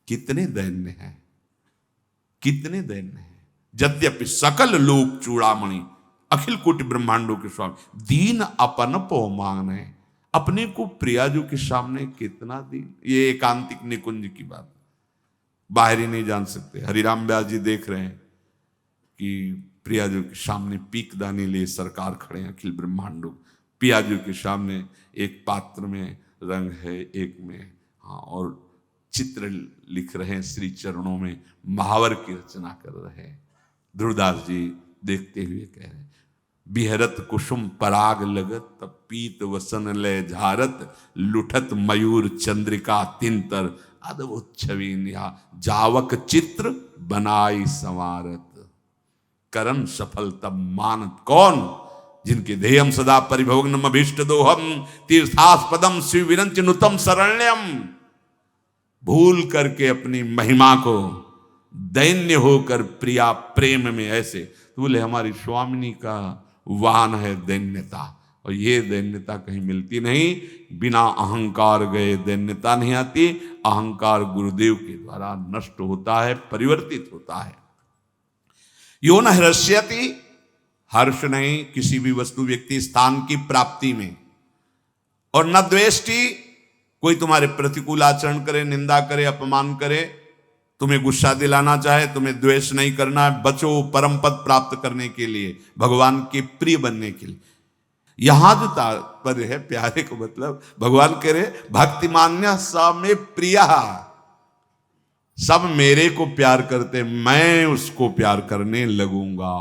कितने दैन्य हैं, कितने दैन्य हैं। यद्यपि सकल लोक चूड़ामणि, अखिल कोटि ब्रह्मांडों के स्वामी, दीन अपन पो मांगने, अपने को प्रियाजू के सामने कितना दीन। ये एकांतिक निकुंज की बात, बाहर ही नहीं जान सकते। हरिराम व्यास जी देख रहे हैं कि प्रियाजू के सामने पीकदानी लिए सरकार खड़े हैं अखिल ब्रह्मांडों। प्रियाजू के सामने एक पात्र में रंग है, एक में हाँ, और चित्र लिख रहे हैं, श्री चरणों में महावर की रचना कर रहे हैं। ध्रुवदास जी देखते हुए कह रहे हैं, बिहरत कुसुम पराग लगत, तब पीत वसन लय झारत, लुठत मयूर चंद्रिका तिंतर, अद्भुत छवि निहा, जावक चित्र बनाई संवारत, करन सफल तब मानत कौन, जिनके ध्येयम सदा परिभोग्नम अभीष्ट दोहम, तीर्थास्पदम शिव विरंच नुतम शरण्यम। भूल करके अपनी महिमा को दैन्य होकर प्रिया प्रेम में ऐसे। तो बोले हमारी स्वामिनी का वाहन है दैन्यता, और ये दैन्यता कहीं मिलती नहीं। बिना अहंकार गए दैन्यता नहीं आती। अहंकार गुरुदेव के द्वारा नष्ट होता है, परिवर्तित होता है। यो न हृष्यति, हर्ष नहीं किसी भी वस्तु व्यक्ति स्थान की प्राप्ति में, और न द्वेष्टि, कोई तुम्हारे प्रतिकूल आचरण करे, निंदा करे, अपमान करे, तुम्हें गुस्सा दिलाना चाहे, तुम्हें द्वेष नहीं करना है। बचो परम पद प्राप्त करने के लिए, भगवान के प्रिय बनने के लिए। यहां जो तात्पर्य है प्यारे को, मतलब भगवान कह रहे भक्तिमान्य स में प्रिया, सब मेरे को प्यार करते, मैं उसको प्यार करने लगूंगा।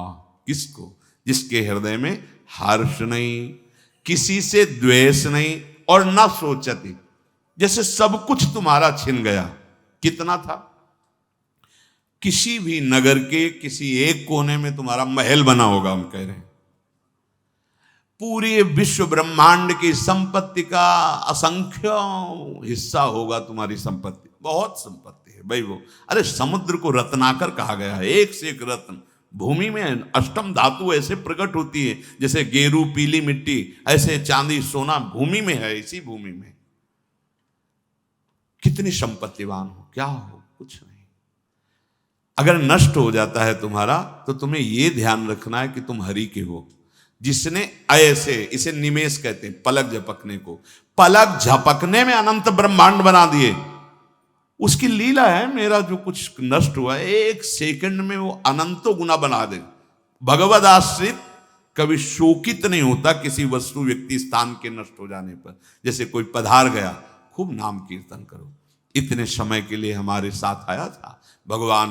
किसको? जिसके हृदय में हर्ष नहीं, किसी से द्वेष नहीं, और न सोचती। जैसे सब कुछ तुम्हारा छिन गया। कितना था? किसी भी नगर के किसी एक कोने में तुम्हारा महल बना होगा, हम कह रहे हैं। पूरे विश्व ब्रह्मांड की संपत्ति का असंख्य हिस्सा होगा तुम्हारी संपत्ति। बहुत संपत्ति है भाई वो। अरे समुद्र को रत्नाकर कहा गया है, एक से एक रत्न। भूमि में अष्टम धातु ऐसे प्रकट होती है, जैसे गेरू पीली मिट्टी, ऐसे चांदी सोना भूमि में है। इसी भूमि में कितनी संपत्तिवान हो, क्या हो, कुछ नहीं। अगर नष्ट हो जाता है तुम्हारा, तो तुम्हें यह ध्यान रखना है कि तुम हरि के हो। जिसने ऐसे, इसे निमेष कहते हैं, पलक झपकने को, पलक झपकने में अनंत ब्रह्मांड बना दिए। उसकी लीला है। मेरा जो कुछ नष्ट हुआ है, एक सेकंड में वो अनंतों गुना बना दे। भगवद आश्रित कभी शोकित नहीं होता किसी वस्तु व्यक्ति स्थान के नष्ट हो जाने पर। जैसे कोई पधार गया, खूब नाम कीर्तन करो, इतने समय के लिए हमारे साथ आया था। भगवान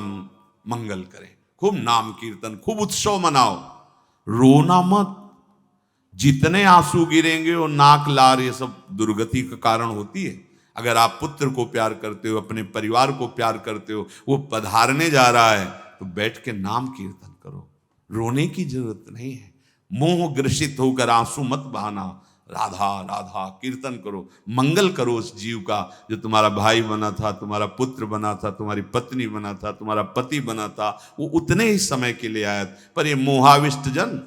मंगल करे, खूब नाम कीर्तन, खूब उत्सव मनाओ, रोना मत। जितने आंसू गिरेंगे वो नाक लार ये सब दुर्गति का कारण होती है। अगर आप पुत्र को प्यार करते हो, अपने परिवार को प्यार करते हो, वो पधारने जा रहा है तो बैठ के नाम कीर्तन करो, रोने की जरूरत नहीं है। मोह ग्रसित होकर आंसू मत बहाना, राधा राधा कीर्तन करो, मंगल करो उस जीव का जो तुम्हारा भाई बना था, तुम्हारा पुत्र बना था, तुम्हारी पत्नी बना था, तुम्हारा पति बना था। वो उतने ही समय के लिए आया, पर ये मोहाविष्ट जन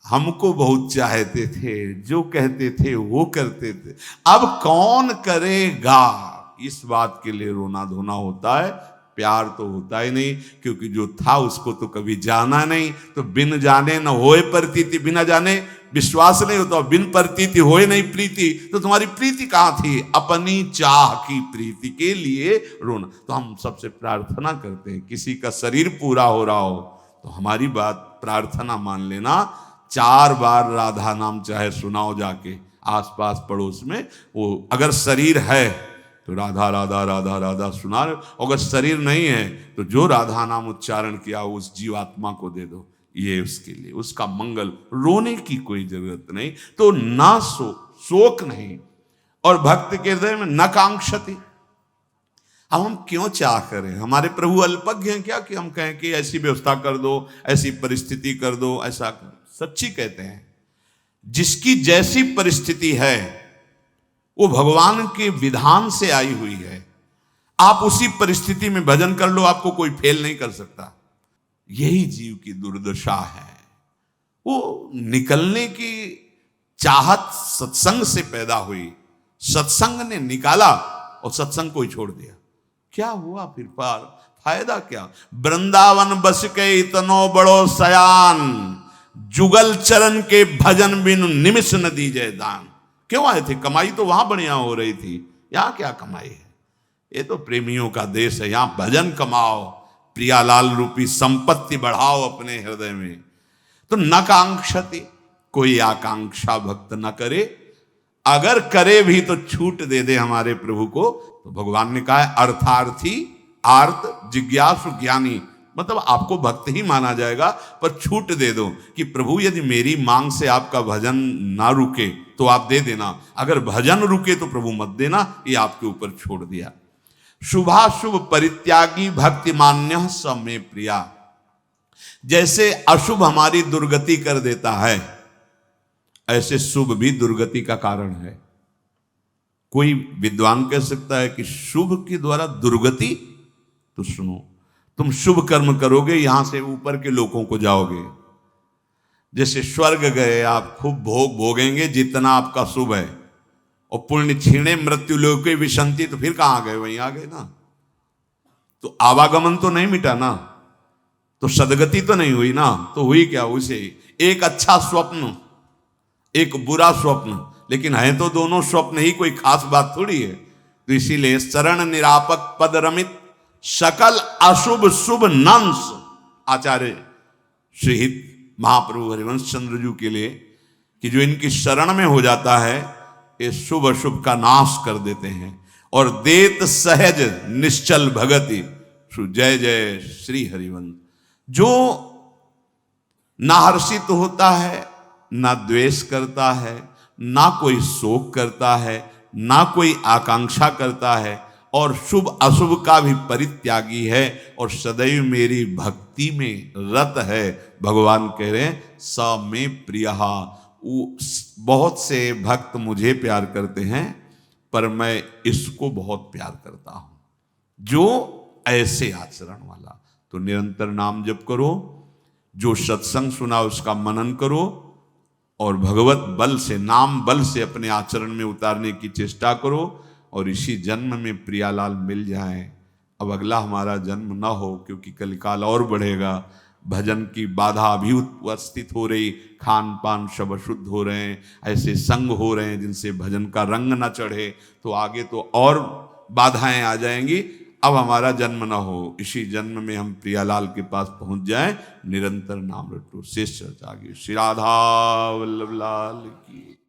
हमको बहुत चाहते थे, जो कहते थे वो करते थे, अब कौन करेगा। इस बात के लिए रोना धोना होता है, प्यार तो होता ही नहीं, क्योंकि जो था उसको तो कभी जाना नहीं। तो बिन जाने न होए प्रतीति, बिना जाने विश्वास नहीं होता, बिन प्रतीति होए नहीं प्रीति। तो तुम्हारी प्रीति कहाँ थी? अपनी चाह की प्रीति के लिए रोना। तो हम सबसे प्रार्थना करते हैं, किसी का शरीर पूरा हो रहा हो तो हमारी बात प्रार्थना मान लेना, 4 बार राधा नाम चाहे सुनाओ जाके आसपास पड़ोस में। वो अगर शरीर है तो राधा राधा राधा राधा सुना रहे, अगर शरीर नहीं है तो जो राधा नाम उच्चारण किया उस जीवात्मा को दे दो, ये उसके लिए, उसका मंगल। रोने की कोई जरूरत नहीं। तो ना शोक नहीं, और भक्त के हृदय में न कांक्षति। अब हम क्यों चाह करें? हमारे प्रभु अल्पज्ञ हैं क्या कि हम कहें कि ऐसी व्यवस्था कर दो, ऐसी परिस्थिति कर दो, ऐसा कर। सच्ची कहते हैं, जिसकी जैसी परिस्थिति है वो भगवान के विधान से आई हुई है। आप उसी परिस्थिति में भजन कर लो, आपको कोई फेल नहीं कर सकता। यही जीव की दुर्दशा है। वो निकलने की चाहत सत्संग से पैदा हुई, सत्संग ने निकाला और सत्संग को ही छोड़ दिया। क्या हुआ फिर? पार फायदा क्या? वृंदावन बस के इतनो बड़ो सयान, जुगल चरण के भजन बिनु निमिष न दीजे दान। क्यों आए थे? कमाई तो वहां बढ़िया हो रही थी, यहां क्या कमाई है? ये तो प्रेमियों का देश है, यहां भजन कमाओ, प्रियालाल रूपी संपत्ति बढ़ाओ अपने हृदय में। तो न कांक्षति, कोई आकांक्षा भक्त न करे, अगर करे भी तो छूट दे दे हमारे प्रभु को। तो भगवान ने कहा है अर्थार्थी आर्त जिज्ञासु ज्ञानी, मतलब आपको भक्त ही माना जाएगा, पर छूट दे दो कि प्रभु यदि मेरी मांग से आपका भजन ना रुके तो आप दे देना, अगर भजन रुके तो प्रभु मत देना, ये आपके ऊपर छोड़ दिया। शुभाशुभ परित्यागी भक्ति मान्य सब में प्रिया। जैसे अशुभ हमारी दुर्गति कर देता है, ऐसे शुभ भी दुर्गति का कारण है। कोई विद्वान कह सकता है कि शुभ के द्वारा दुर्गति? तो सुनो, तुम शुभ कर्म करोगे, यहां से ऊपर के लोगों को जाओगे। जैसे स्वर्ग गए आप, खूब भोग भोगेंगे जितना आपका शुभ है, और पुण्य छीणे मृत्यु लोके विशंति, तो फिर कहां गए? वहीं आ गए ना। तो आवागमन तो नहीं मिटा ना, तो सदगति तो नहीं हुई ना। तो हुई क्या? उसे एक अच्छा स्वप्न, एक बुरा स्वप्न, लेकिन है तो दोनों स्वप्न ही, कोई खास बात थोड़ी है। तो इसीलिए शरण निरापक पद रमित सकल अशुभ शुभ नंस, आचार्य श्रीहित महाप्रभु हरिवंश चंद्र जी के लिए, कि जो इनकी शरण में हो जाता है ये शुभ अशुभ का नाश कर देते हैं। और देत सहज निश्चल भगति, जय जय श्री हरिवंश। जो ना हर्षित होता है, ना द्वेष करता है, ना कोई शोक करता है, ना कोई आकांक्षा करता है, और शुभ अशुभ का भी परित्यागी है, और सदैव मेरी भक्ति में रत है। भगवान कह रहे हैं स में प्रियहा। बहुत से भक्त मुझे प्यार करते हैं, पर मैं इसको बहुत प्यार करता हूं, जो ऐसे आचरण वाला। तो निरंतर नाम जप करो, जो सत्संग सुना उसका मनन करो, और भगवत बल से, नाम बल से अपने आचरण में उतारने की चेष्टा करो, और इसी जन्म में प्रियालाल मिल जाए। अब अगला हमारा जन्म न हो, क्योंकि कलिकाल और बढ़ेगा, भजन की बाधा अभी उपस्थित हो रही, खान पान सब अशुद्ध हो रहे हैं, ऐसे संग हो रहे हैं जिनसे भजन का रंग न चढ़े, तो आगे तो और बाधाएं आ जाएंगी। अब हमारा जन्म न हो, इसी जन्म में हम प्रियालाल के पास पहुंच जाएं। निरंतर नाम रटो, शेष चर्चा आगे। श्री राधा वल्लभ लाल की।